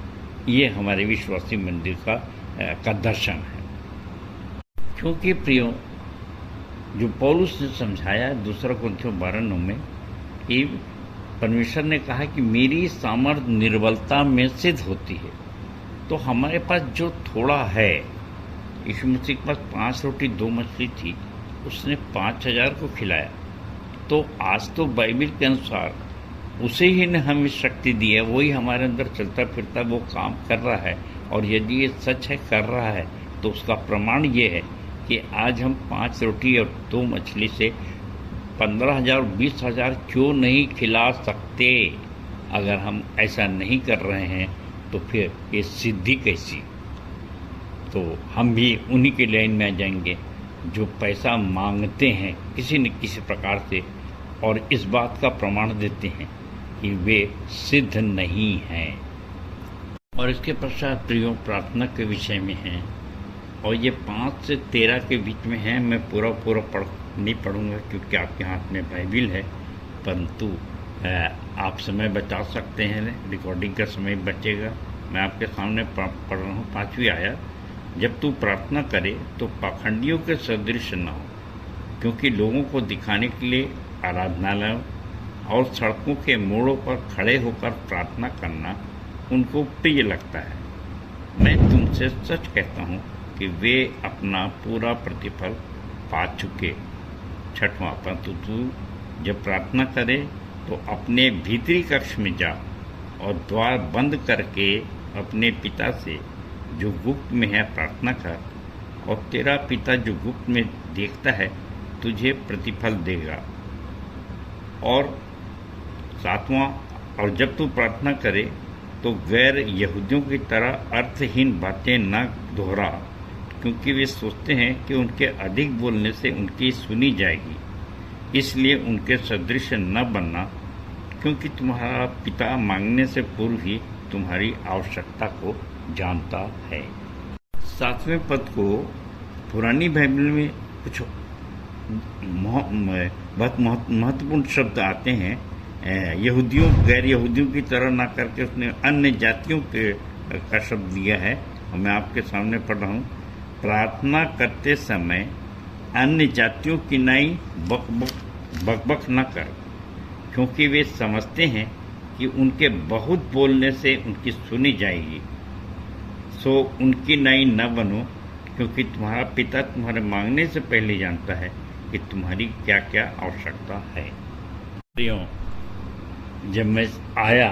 ये हमारे विश्वासी मंदिर का दर्शन है। क्योंकि प्रियो, जो पौलुस ने समझाया 2 कुरिन्थियों 12:9 में कि परमेश्वर ने कहा कि मेरी सामर्थ निर्बलता में सिद्ध होती है। तो हमारे पास जो थोड़ा है, यीशु मसीह के पास 5 रोटी 2 मछली थी, उसने 5000 को खिलाया। तो आज तो बाइबिल के अनुसार उसे ही ने हमें शक्ति दी है, वही हमारे अंदर चलता फिरता वो काम कर रहा है। और यदि ये सच है, कर रहा है, तो उसका प्रमाण ये है कि आज हम 5 रोटी और 2 मछली से 15,000 20,000 क्यों नहीं खिला सकते? अगर हम ऐसा नहीं कर रहे हैं तो फिर ये सिद्धि कैसी? तो हम भी उन्हीं के लाइन में आ जाएंगे जो पैसा मांगते हैं किसी न किसी प्रकार से और इस बात का प्रमाण देते हैं कि वे सिद्ध नहीं हैं। और इसके पश्चात प्रियो प्रार्थना के विषय में हैं और ये 5 से 13 के बीच में है। मैं पूरा नहीं पढ़ूंगा क्योंकि आपके हाथ में बाइबिल है, परंतु आप समय बचा सकते हैं, रिकॉर्डिंग का समय बचेगा। मैं आपके सामने पढ़ रहा हूँ 5वीं आयत। जब तू प्रार्थना करे तो पाखंडियों के सदृश न हो, क्योंकि लोगों को दिखाने के लिए आराधनालयों और सड़कों के मोड़ों पर खड़े होकर प्रार्थना करना उनको प्रिय लगता है। मैं तुमसे सच कहता हूँ कि वे अपना पूरा प्रतिफल पा चुके। 6वां, परंतु तू जब प्रार्थना करे तो अपने भीतरी कक्ष में जा और द्वार बंद करके अपने पिता से जो गुप्त में है प्रार्थना कर, और तेरा पिता जो गुप्त में देखता है तुझे प्रतिफल देगा। और 7वां, और जब तू प्रार्थना करे तो गैर यहूदियों की तरह अर्थहीन बातें न दोहरा, क्योंकि वे सोचते हैं कि उनके अधिक बोलने से उनकी सुनी जाएगी। इसलिए उनके सदृश न बनना, क्योंकि तुम्हारा पिता मांगने से पूर्व ही तुम्हारी आवश्यकता को जानता है। 7वें पद को पुरानी बाइबल में कुछ बहुत महत्वपूर्ण शब्द आते हैं। यहूदियों गैर यहूदियों की तरह ना करके उसने अन्य जातियों का शब्द दिया है और मैं आपके सामने पढ़ रहा हूँ। प्रार्थना करते समय अन्य जातियों की नाई बकबक न कर, क्योंकि वे समझते हैं कि उनके बहुत बोलने से उनकी सुनी जाएगी। सो उनकी नाई न बनो, क्योंकि तुम्हारा पिता तुम्हारे मांगने से पहले जानता है कि तुम्हारी क्या क्या आवश्यकता है। जब मैं आया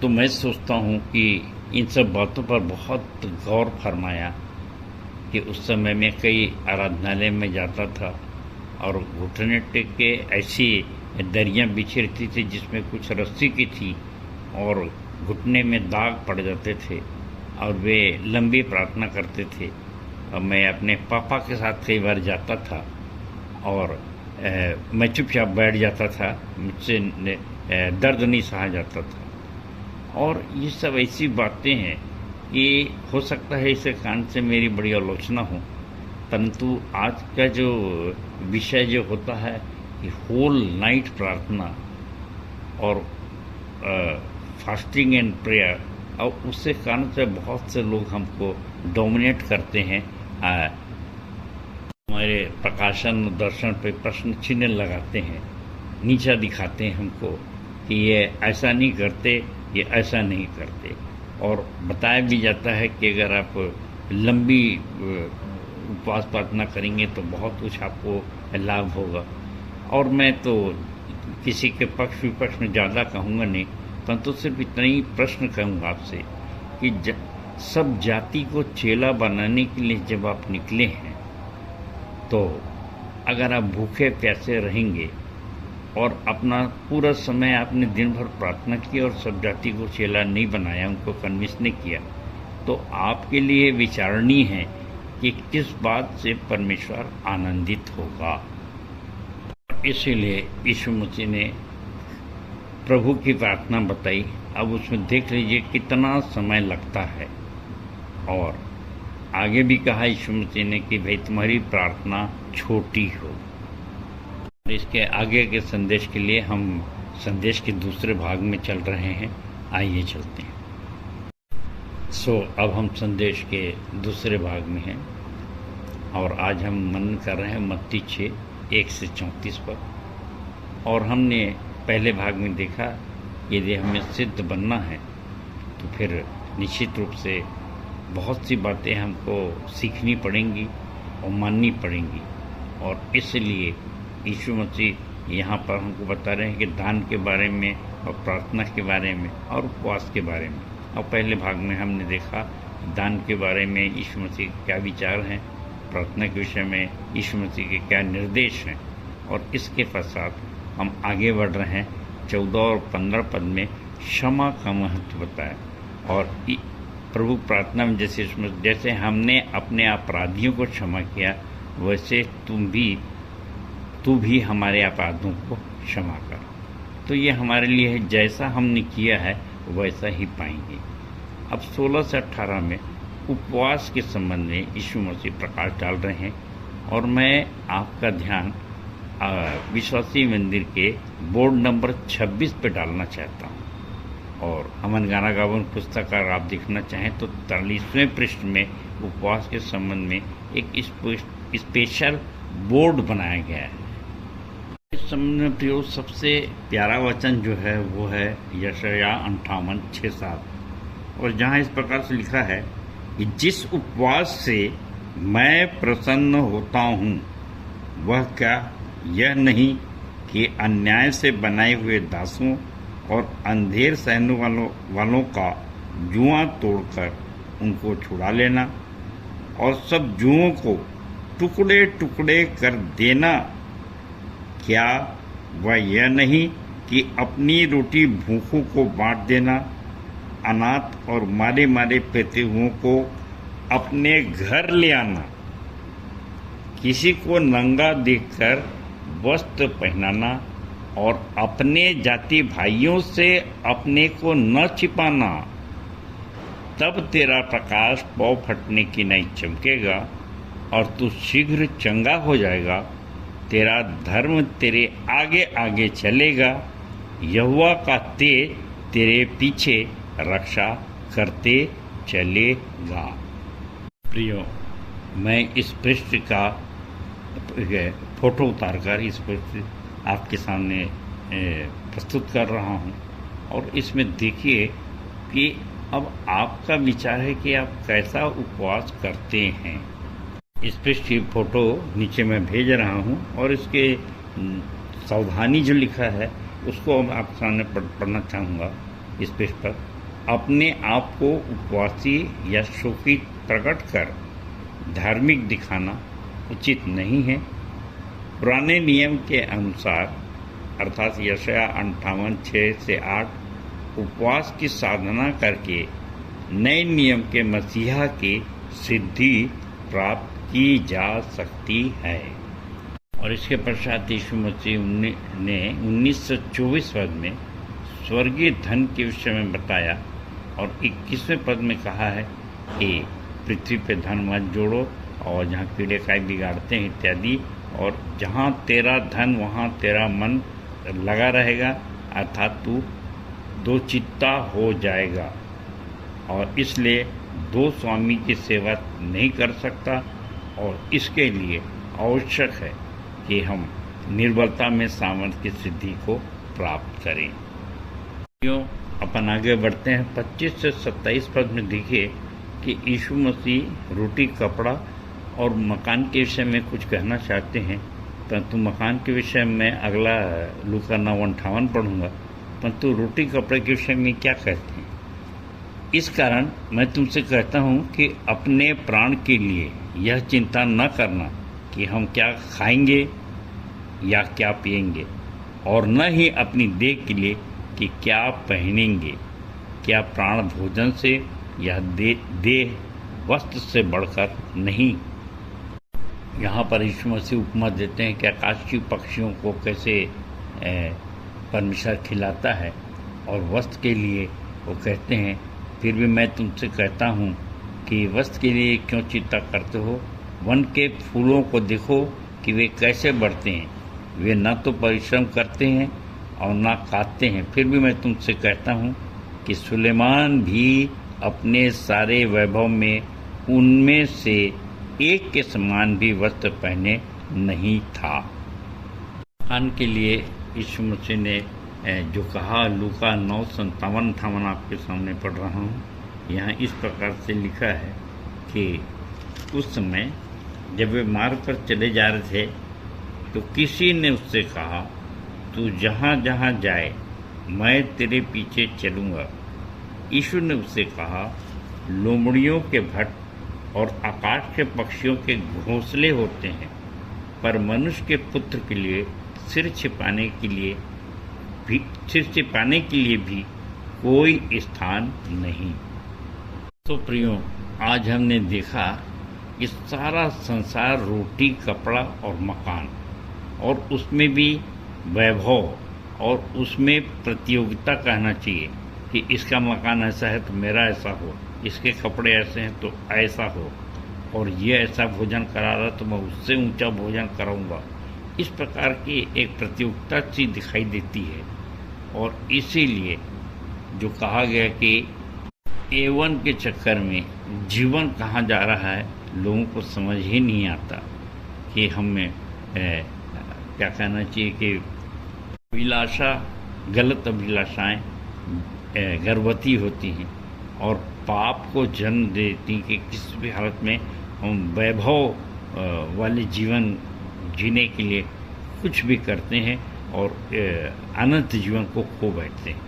तो मैं सोचता हूँ कि इन सब बातों पर बहुत गौर फरमाया कि उस समय मैं कई आराधनालय में जाता था और घुटने टेक के ऐसी दरियाँ बिछी रहती थी जिसमें कुछ रस्सी की थी और घुटने में दाग पड़ जाते थे और वे लंबी प्रार्थना करते थे। और मैं अपने पापा के साथ कई बार जाता था और मैं चुपचाप बैठ जाता था, मुझसे दर्द नहीं सहा जाता था। और ये सब ऐसी बातें हैं कि हो सकता है इसके कारण से मेरी बड़ी आलोचना हो, परंतु आज का जो विषय जो होता है कि होल नाइट प्रार्थना और फास्टिंग एंड प्रेयर, और उससे कारण से बहुत से लोग हमको डोमिनेट करते हैं। हमारे प्रकाशन दर्शन पे प्रश्न चिन्ह लगाते हैं, नीचा दिखाते हैं हमको कि ये ऐसा नहीं करते, ये ऐसा नहीं करते। और बताया भी जाता है कि अगर आप लंबी उपवास प्रार्थना करेंगे तो बहुत कुछ आपको लाभ होगा। और मैं तो किसी के पक्ष विपक्ष में ज़्यादा कहूँगा नहीं, परंतु सिर्फ इतना ही प्रश्न कहूँगा आपसे कि सब जाति को चेला बनाने के लिए जब आप निकले हैं तो अगर आप भूखे प्यासे रहेंगे और अपना पूरा समय आपने दिन भर प्रार्थना की और सब जाति को चेला नहीं बनाया, उनको कन्विंस नहीं किया, तो आपके लिए विचारणीय है कि किस बात से परमेश्वर आनंदित होगा। इसीलिए यीशु मसीह ने प्रभु की प्रार्थना बताई। अब उसमें देख लीजिए कितना समय लगता है। और आगे भी कहा यीशु मसीह ने कि भाई तुम्हारी प्रार्थना छोटी हो। इसके आगे के संदेश के लिए हम संदेश के दूसरे भाग में चल रहे हैं, आइए चलते हैं। अब हम संदेश के दूसरे भाग में हैं और आज हम मनन कर रहे हैं मत्ती 6:1 से 34 पर। और हमने पहले भाग में देखा यदि हमें सिद्ध बनना है तो फिर निश्चित रूप से बहुत सी बातें हमको सीखनी पड़ेंगी और माननी पड़ेंगी। और इसलिए यीशु मसीह यहाँ पर हमको बता रहे हैं कि दान के बारे में और प्रार्थना के बारे में और उपवास के बारे में। और पहले भाग में हमने देखा दान के बारे में यीशु मसीह के क्या विचार हैं, प्रार्थना के विषय में यीशु मसीह के क्या निर्देश हैं, और इसके पश्चात हम आगे बढ़ रहे हैं। 14 और 15 पद में क्षमा का महत्व बताया और प्रभु प्रार्थना में जैसे हमने अपने अपराधियों को क्षमा किया, वैसे तू भी हमारे अपराधों को क्षमा कर। तो ये हमारे लिए है, जैसा हमने किया है वैसा ही पाएंगे। अब 16 से 18 में उपवास के संबंध में यीशु मसीह प्रकाश डाल रहे हैं और मैं आपका ध्यान विश्वासी मंदिर के बोर्ड नंबर 26 पे डालना चाहता हूँ। और अमन गाना गावन पुस्तक अगर आप देखना चाहें तो 43वें पृष्ठ में उपवास के संबंध में एक स्पेशल बोर्ड बनाया गया है। इस संबंध में प्रियो सबसे प्यारा वचन जो है वो है यशायाह 58:6-7, और जहाँ इस प्रकार से लिखा है कि जिस उपवास से मैं प्रसन्न होता हूँ वह क्या यह नहीं कि अन्याय से बनाए हुए दासों और अंधेर सहने वालों का जुआ तोड़कर उनको छुड़ा लेना और सब जुओं को टुकड़े टुकड़े कर देना, क्या वह यह नहीं कि अपनी रोटी भूखों को बांट देना, अनाथ और मारे मारे पीते हुओं को अपने घर ले आना, किसी को नंगा देखकर वस्त्र पहनाना और अपने जाति भाइयों से अपने को न छिपाना, तब तेरा प्रकाश पौ फटने की नहीं चमकेगा और तू शीघ्र चंगा हो जाएगा। तेरा धर्म तेरे आगे आगे चलेगा, यहोवा का तेज तेरे पीछे रक्षा करते चलेगा। प्रियो, मैं इस पृष्ठ का फोटो उतारकर इस पृष्ठ आपके सामने प्रस्तुत कर रहा हूं और इसमें देखिए कि अब आपका विचार है कि आप कैसा उपवास करते हैं। इस पृष्ठ की फोटो नीचे मैं भेज रहा हूं और इसके सावधानी जो लिखा है उसको मैं आपके सामने पढ़ना चाहूँगा। इस पृष्ठ पर अपने आप को उपवासी या शोकी प्रकट कर धार्मिक दिखाना उचित नहीं है। पुराने नियम के अनुसार अर्थात यशायाह 58:6-8 उपवास की साधना करके नए नियम के मसीहा की सिद्धि प्राप्त की जा सकती है। और इसके पश्चात यीशु मसीह ने 1924 पद में स्वर्गीय धन के विषय में बताया और 21वें पद में कहा है कि पृथ्वी पे धन मत जोड़ो और जहाँ कीड़े काई बिगाड़ते हैं इत्यादि, और जहाँ तेरा धन वहाँ तेरा मन लगा रहेगा, अर्थात तू दो चित्ता हो जाएगा और इसलिए दो स्वामी की सेवा नहीं कर सकता। और इसके लिए आवश्यक है कि हम निर्बलता में सामर्थ्य की सिद्धि को प्राप्त करें। क्यों अपन आगे बढ़ते हैं। 25 से 27 पद में देखिए कि यीशु मसीह रोटी, कपड़ा और मकान के विषय में कुछ कहना चाहते हैं, परंतु मकान के विषय में अगला लूका 9:58 पढ़ूंगा, परंतु रोटी कपड़े के विषय में क्या कहते हैं। इस कारण मैं तुमसे कहता हूँ कि अपने प्राण के लिए यह चिंता न करना कि हम क्या खाएंगे या क्या पिएंगे, और न ही अपनी देह के लिए कि क्या पहनेंगे। क्या प्राण भोजन से या देह वस्त्र से बढ़कर नहीं। यहाँ पर यीशु मसीह उपमा देते हैं कि आकाश की पक्षियों को कैसे परमेश्वर खिलाता है, और वस्त्र के लिए वो कहते हैं फिर भी मैं तुमसे कहता हूँ कि वस्त्र के लिए क्यों चिंता करते हो। वन के फूलों को देखो कि वे कैसे बढ़ते हैं, वे न तो परिश्रम करते हैं और न काटते हैं, फिर भी मैं तुमसे कहता हूँ कि सुलेमान भी अपने सारे वैभव में उनमें से एक के समान भी वस्त्र पहने नहीं था। खान के लिए यीशु मसीह ने जो कहा लूका 9:57 आपके सामने पढ़ रहा हूँ। यहाँ इस प्रकार से लिखा है कि उस समय जब वे मार्ग पर चले जा रहे थे तो किसी ने उससे कहा, तू जहाँ जहाँ जाए मैं तेरे पीछे चलूँगा। यीशु ने उससे कहा, लोमड़ियों के भट्ट और आकाश के पक्षियों के घोंसले होते हैं, पर मनुष्य के पुत्र के लिए सिर छिपाने के लिए भी कोई स्थान नहीं। तो प्रियो, आज हमने देखा कि सारा संसार रोटी, कपड़ा और मकान, और उसमें भी वैभव और उसमें प्रतियोगिता कहना चाहिए कि इसका मकान ऐसा है तो मेरा ऐसा हो, इसके कपड़े ऐसे हैं तो ऐसा हो, और ये ऐसा भोजन करा रहा तो मैं उससे ऊंचा भोजन कराऊंगा। इस प्रकार की एक प्रतियोगिता सी दिखाई देती है। और इसीलिए जो कहा गया कि A1 के चक्कर में जीवन कहाँ जा रहा है, लोगों को समझ ही नहीं आता कि हमें क्या कहना चाहिए कि अभिलाषा, गलत अभिलाषाएं गर्भवती होती हैं और पाप को जन्म देती कि किसी भी हालत में हम वैभव वाले जीवन जीने के लिए कुछ भी करते हैं और अनंत जीवन को खो बैठते हैं।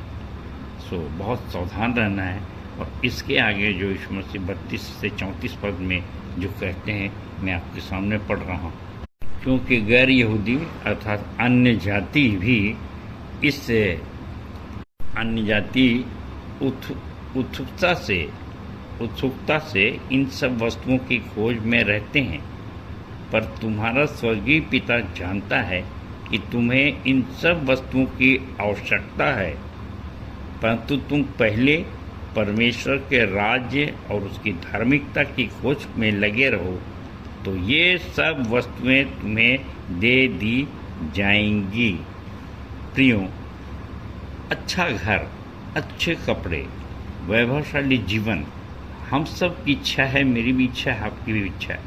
सो बहुत सावधान रहना है। और इसके आगे जो यीशु मसीह 32 से 34 पद में जो कहते हैं, मैं आपके सामने पढ़ रहा हूँ। क्योंकि गैर यहूदी अर्थात अन्य जाति भी इस अन्य जाति उत्सुकता से इन सब वस्तुओं की खोज में रहते हैं, पर तुम्हारा स्वर्गीय पिता जानता है कि तुम्हें इन सब वस्तुओं की आवश्यकता है, परंतु तुम पहले परमेश्वर के राज्य और उसकी धार्मिकता की खोज में लगे रहो, तो ये सब वस्तुएं तुम्हें दे दी जाएंगी। प्रियो, अच्छा घर, अच्छे कपड़े, वैभवशाली जीवन हम सब की इच्छा है, मेरी भी इच्छा है, आपकी भी इच्छा है,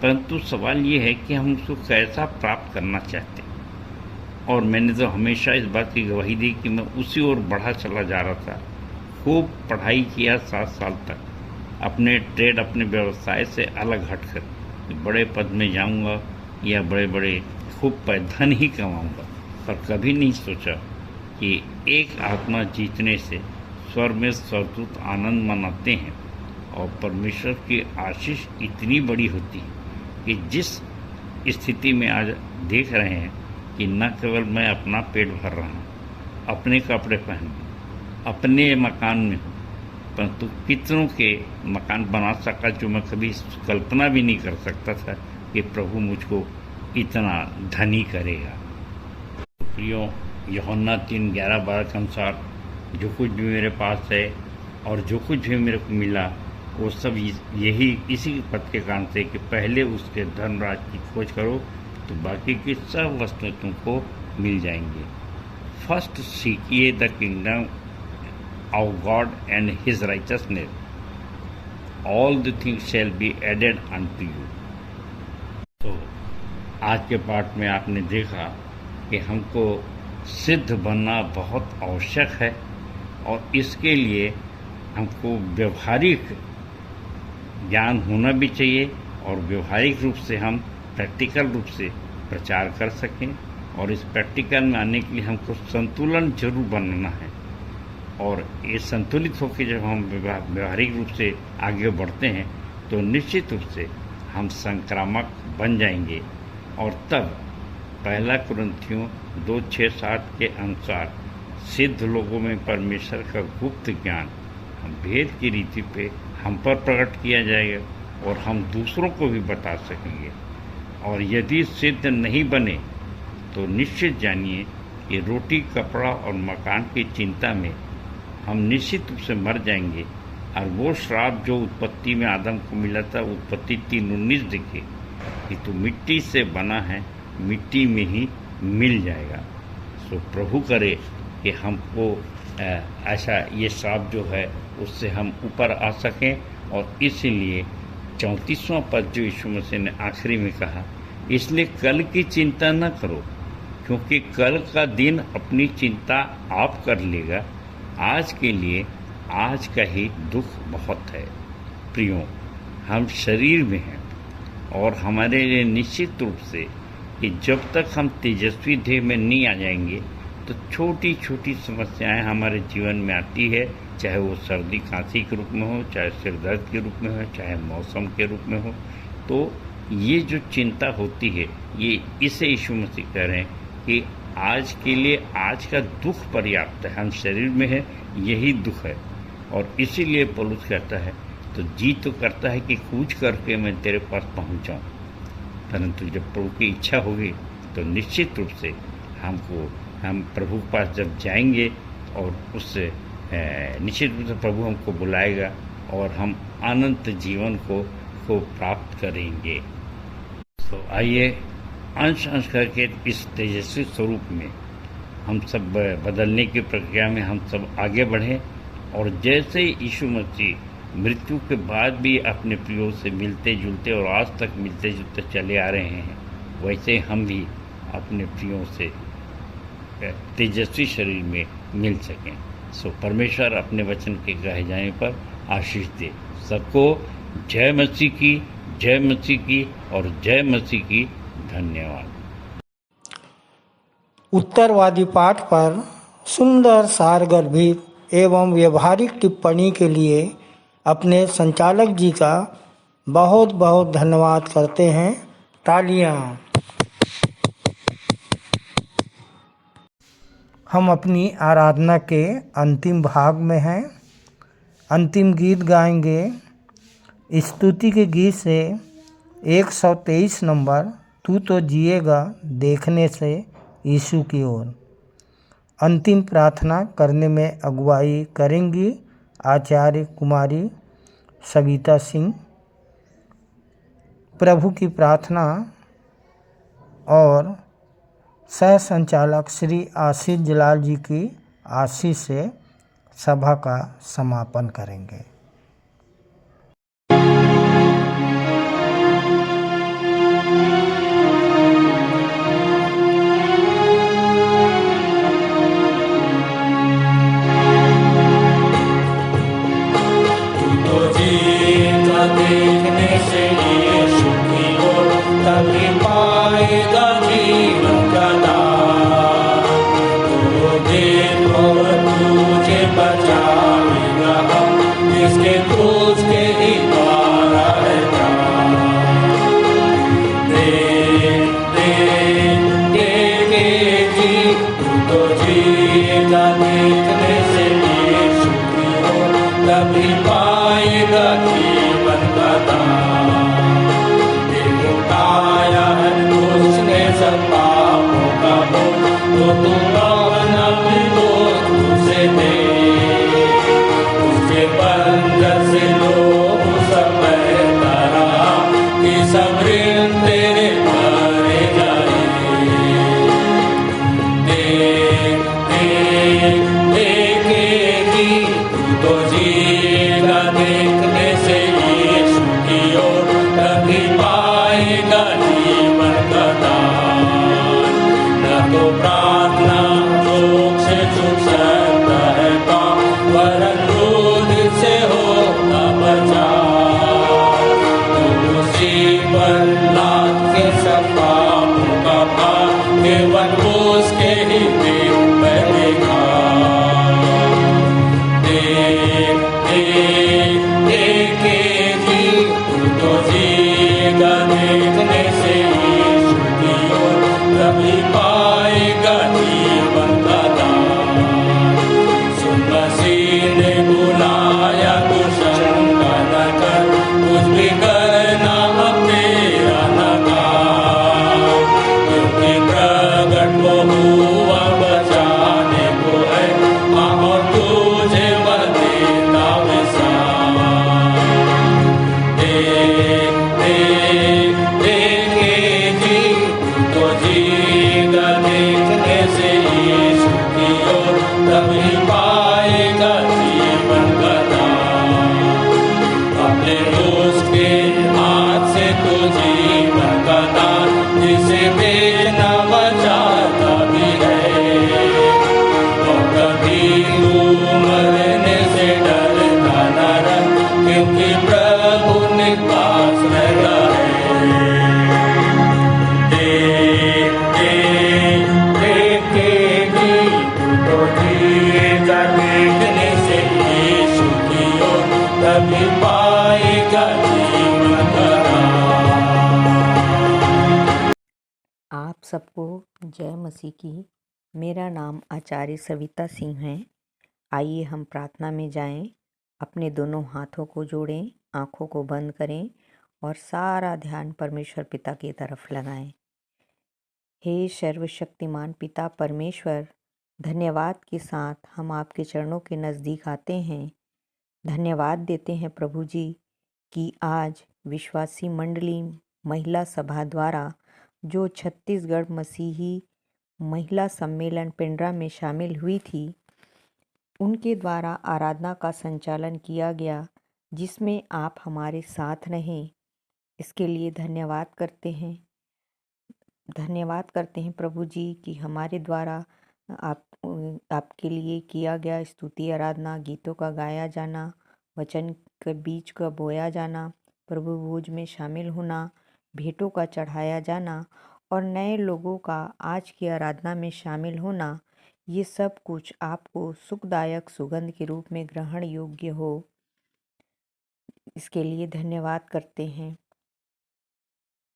परंतु सवाल ये है कि हम उसको कैसा प्राप्त करना चाहते हैं। और मैंने तो हमेशा इस बात की गवाही दी कि मैं उसी ओर बढ़ा चला जा रहा था। खूब पढ़ाई किया 7 साल तक, अपने ट्रेड, अपने व्यवसाय से अलग हटकर बड़े पद में जाऊंगा या बड़े बड़े खूब धन ही कमाऊंगा, पर कभी नहीं सोचा कि एक आत्मा जीतने से स्वर्ग में स्वर्गदूत आनंद मनाते हैं और परमेश्वर की आशीष इतनी बड़ी होती है कि जिस स्थिति में आज देख रहे हैं कि न केवल मैं अपना पेट भर रहा हूँ, अपने कपड़े पहन, अपने मकान में हूँ, परंतु कितनों के मकान बना सका जो मैं कभी कल्पना भी नहीं कर सकता था कि प्रभु मुझको इतना धनी करेगा। प्रियो, यूहन्ना 3:11-12 के अनुसार जो कुछ भी मेरे पास है और जो कुछ भी मेरे को मिला वो सब यही इसी पद के कारण से कि पहले उसके धनराज की खोज करो तो बाकी की सब वस्तुएं तुमको मिल जाएंगी। फर्स्ट सीक ये the kingdom of God and His righteousness, all the things shall be added unto you। तो आज के पाठ में आपने देखा कि हमको सिद्ध बनना बहुत आवश्यक है और इसके लिए हमको व्यवहारिक ज्ञान होना भी चाहिए और व्यवहारिक रूप से हम प्रैक्टिकल रूप से प्रचार कर सकें। और इस प्रैक्टिकल में आने के लिए हमको संतुलन जरूर बनाना है और ये संतुलित होकर जब हम व्यवहारिक रूप से आगे बढ़ते हैं तो निश्चित रूप से हम संक्रामक बन जाएंगे। और तब 1 कुरिन्थियों 2:6-7 के अनुसार सिद्ध लोगों में परमेश्वर का गुप्त ज्ञान हम भेद की रीति पे हम पर प्रकट किया जाएगा और हम दूसरों को भी बता सकेंगे। और यदि सिद्ध नहीं बने तो निश्चित जानिए कि रोटी, कपड़ा और मकान की चिंता में हम निश्चित रूप से मर जाएंगे। और वो श्राप जो उत्पत्ति में आदम को मिला था, उत्पत्ति 3:19 देखे कि तू मिट्टी से बना है, मिट्टी में ही मिल जाएगा। सो प्रभु करे कि हमको ऐसा ये श्राप जो है उससे हम ऊपर आ सकें। और इसीलिए 34वां पद जो यीशु मसीह ने आखिरी में कहा, इसलिए कल की चिंता न करो क्योंकि कल का दिन अपनी चिंता आप कर लेगा। आज के लिए आज का ही दुख बहुत है। प्रियो, हम शरीर में हैं और हमारे लिए निश्चित रूप से कि जब तक हम तेजस्वी देह में नहीं आ जाएंगे तो छोटी छोटी समस्याएं हमारे जीवन में आती है, चाहे वो सर्दी खांसी के रूप में हो, चाहे सिर दर्द के रूप में हो, चाहे मौसम के रूप में हो। तो ये जो चिंता होती है, ये इसे यीशु मसीह कह रहे हैं कि आज के लिए आज का दुख पर्याप्त है। हम शरीर में है, यही दुख है। और इसीलिए पौलुस कहता है, तो जी तो करता है कि कूच करके मैं तेरे पास पहुंच जाऊं, परंतु जब प्रभु की इच्छा होगी तो निश्चित रूप से हम प्रभु के पास जब जाएंगे और उससे निश्चित रूप से प्रभु हमको बुलाएगा और हम अनंत जीवन को प्राप्त करेंगे। तो आइए अंश अंश करके इस तेजस्वी स्वरूप में हम सब बदलने की प्रक्रिया में हम सब आगे बढ़ें, और जैसे यीशु मसीह मृत्यु के बाद भी अपने प्रियों से मिलते जुलते और आज तक मिलते जुलते चले आ रहे हैं, वैसे हम भी अपने प्रियों से तेजस्वी शरीर में मिल सकें। सो परमेश्वर अपने वचन के कहे जाने पर आशीष दे। सबको जय मसीह की, जय मसीह की और जय मसीह की। धन्यवाद। उत्तरवादी पाठ पर सुंदर सारगर्भित एवं व्यवहारिक टिप्पणी के लिए अपने संचालक जी का बहुत बहुत धन्यवाद करते हैं। तालियां। हम अपनी आराधना के अंतिम भाग में हैं। अंतिम गीत गाएंगे स्तुति के गीत से 123 नंबर, तू तो जिएगा देखने से यीशु की ओर। अंतिम प्रार्थना करने में अगुवाई करेंगी आचार्य कुमारी सविता सिंह। प्रभु की प्रार्थना और सह संचालक श्री आशीष जलाल जी की आशीष से सभा का समापन करेंगे। देखने से यीशु की ओर तभी पाएगा जीवन का दान। तो देखो तुझे बचाएगा जिसके क्रूस के ही द्वारा है प्राण। देखेगी तू तो जीएगा देखने से यीशु की ओर तभी पाएगा जीवन का दान। उठाया है उसने सब पापों का बोझ, तो तुम अपना भी बोझ उसे दे। उसके बंधन से लोग सब बहता रहा कि सब ऋण तेरे भरे जाए। देखेगी तू तो जिएगा देखने से यीशु की ओर तभी पाएगा जीवन का दान। न तो प्रार्थना लोग से छूट सकता है पाप, वरन क्रोध से होगा बचाव। तो उसी पर लाद के सब पापों का भार केवल उसके ही दिल में देखा। देखेगी तू तो जिएगा देखने से यीशु की ओर तभी पाएगा जीवन का दान। सुन मसीह ने बुलाया तू शंका न कर, कुछ भी करना अब तेरा नकार। क्योंकि प्रगट वो हुआ बचाने को है, और तुझे वह देता विश्राम। देखेगी तो जिएगा देखने से यीशु की ओर तभी पाएगा जीवन का दान। अपने दोस्त के हाथ से तो जीवन का दान जिसे बेचना बचाता भी है। और कभी तू मरने से डरता न रह, क्योंकि प्रभु ने पास रहता है। देखेगी तू तो जिएगा देखने से यीशु की ओर तभी पाएगा जीवन का दान। सबको जय मसीह की। मेरा नाम आचार्य सविता सिंह है। आइए हम प्रार्थना में जाएं। अपने दोनों हाथों को जोड़ें, आँखों को बंद करें और सारा ध्यान परमेश्वर पिता की तरफ लगाएं। हे सर्वशक्तिमान पिता परमेश्वर, धन्यवाद के साथ हम आपके चरणों के नज़दीक आते हैं। धन्यवाद देते हैं प्रभु जी कि आज विश्वासी मंडली महिला सभा द्वारा जो छत्तीसगढ़ मसीही महिला सम्मेलन पेंड्रा में शामिल हुई थी, उनके द्वारा आराधना का संचालन किया गया, जिसमें आप हमारे साथ रहें। इसके लिए धन्यवाद करते हैं प्रभु जी कि हमारे द्वारा आपके लिए किया गया स्तुति आराधना, गीतों का गाया जाना, वचन के बीज का बोया जाना, प्रभु भोज में शामिल होना, भेंटों का चढ़ाया जाना और नए लोगों का आज की आराधना में शामिल होना, ये सब कुछ आपको सुखदायक सुगंध के रूप में ग्रहण योग्य हो। इसके लिए धन्यवाद करते हैं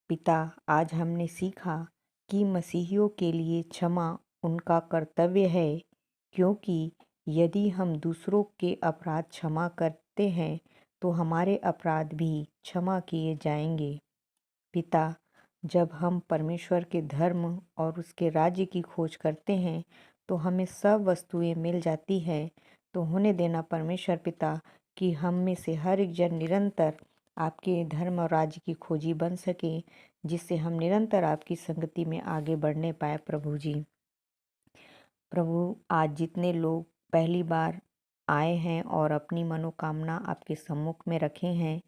पिता। आज हमने सीखा कि मसीहियों के लिए क्षमा उनका कर्तव्य है, क्योंकि यदि हम दूसरों के अपराध क्षमा करते हैं तो हमारे अपराध भी क्षमा किए जाएंगे। पिता, जब हम परमेश्वर के धर्म और उसके राज्य की खोज करते हैं तो हमें सब वस्तुएं मिल जाती है। तो होने देना परमेश्वर पिता कि हम में से हर एक जन निरंतर आपके धर्म और राज्य की खोजी बन सके, जिससे हम निरंतर आपकी संगति में आगे बढ़ने पाए। प्रभु जी, प्रभु, आज जितने लोग पहली बार आए हैं और अपनी मनोकामना आपके सम्मुख में रखे हैं,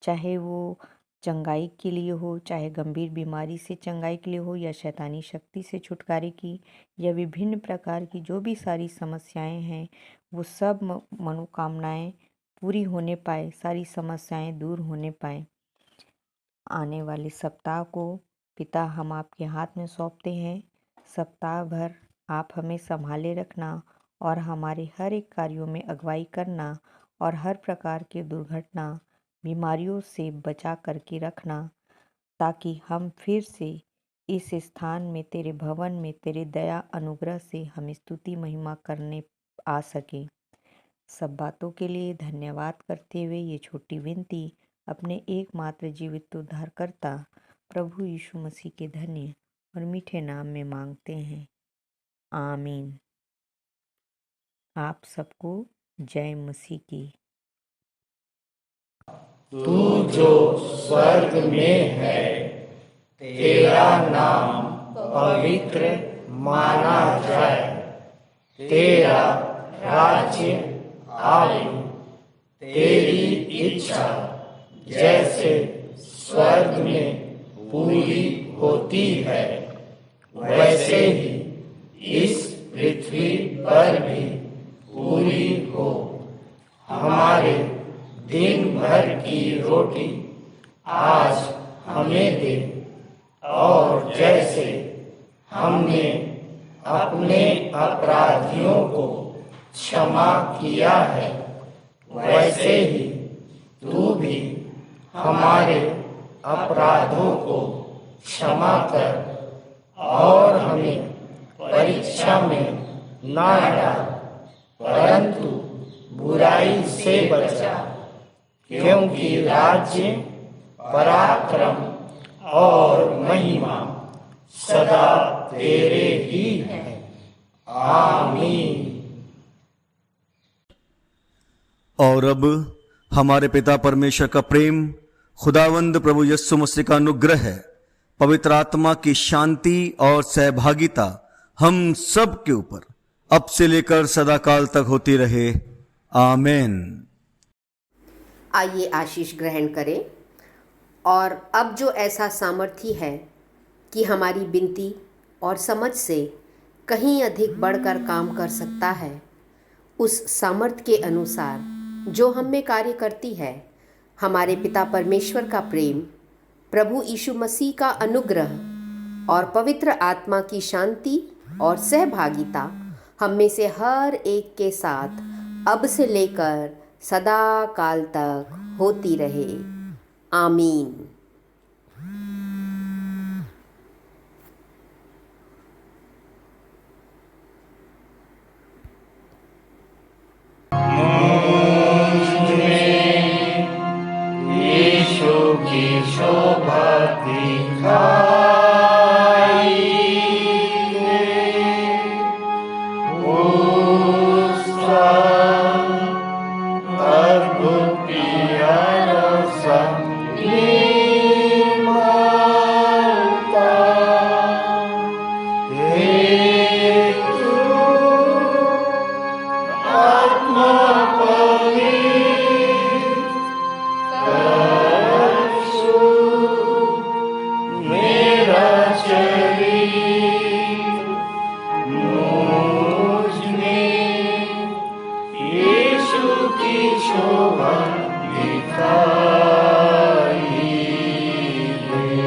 चाहे वो चंगाई के लिए हो, चाहे गंभीर बीमारी से चंगाई के लिए हो, या शैतानी शक्ति से छुटकारे की, या विभिन्न प्रकार की जो भी सारी समस्याएं हैं, वो सब मनोकामनाएं पूरी होने पाए, सारी समस्याएं दूर होने पाए। आने वाले सप्ताह को पिता हम आपके हाथ में सौंपते हैं। सप्ताह भर आप हमें संभाले रखना और हमारे हर एक कार्यों में अगुवाई करना और हर प्रकार की दुर्घटना बीमारियों से बचा करके रखना, ताकि हम फिर से इस स्थान में तेरे भवन में तेरे दया अनुग्रह से हम स्तुति महिमा करने आ सके। सब बातों के लिए धन्यवाद करते हुए ये छोटी विनती अपने एकमात्र जीवित उद्धारकर्ता प्रभु यीशु मसीह के धन्य और मीठे नाम में मांगते हैं, आमीन। आप सबको जय मसीह की। तू जो स्वर्ग में है, तेरा नाम पवित्र माना जाए, तेरा राज्य आए, तेरी इच्छा जैसे स्वर्ग में पूरी होती है, वैसे ही इस पृथ्वी पर भी पूरी हो। हमारे दिन भर की रोटी आज हमें दे, और जैसे हमने अपने अपराधियों को क्षमा किया है, वैसे ही तू भी हमारे अपराधों को क्षमा कर, और हमें परीक्षा में ना डाल, परंतु बुराई से बचा, क्योंकि राज्य, पराक्रम और महिमा सदा तेरे ही है। आमीन। और अब हमारे पिता परमेश्वर का प्रेम, खुदावंद प्रभु यीशु मसीह का अनुग्रह है, पवित्र आत्मा की शांति और सहभागिता हम सब के ऊपर अब से लेकर सदा काल तक होती रहे। आमीन। आइए आशीष ग्रहण करें। और अब जो ऐसा सामर्थ्य है कि हमारी विनती और समझ से कहीं अधिक बढ़कर काम कर सकता है, उस सामर्थ्य के अनुसार जो हम में कार्य करती है, हमारे पिता परमेश्वर का प्रेम, प्रभु यीशु मसीह का अनुग्रह और पवित्र आत्मा की शांति और सहभागिता हम में से हर एक के साथ अब से लेकर सदा काल तक होती रहे। आमीन। शोभा दिखाई उस अद्भुत प्यारा संगीता हेतु आत्मा मेरा शरीर मुझ में यीशु की शोभा दिखाई दे।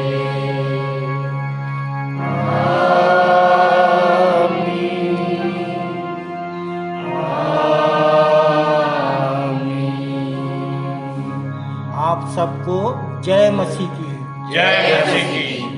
आमीन आमीन। आप सबको जय मसीह की। जय मसीह की।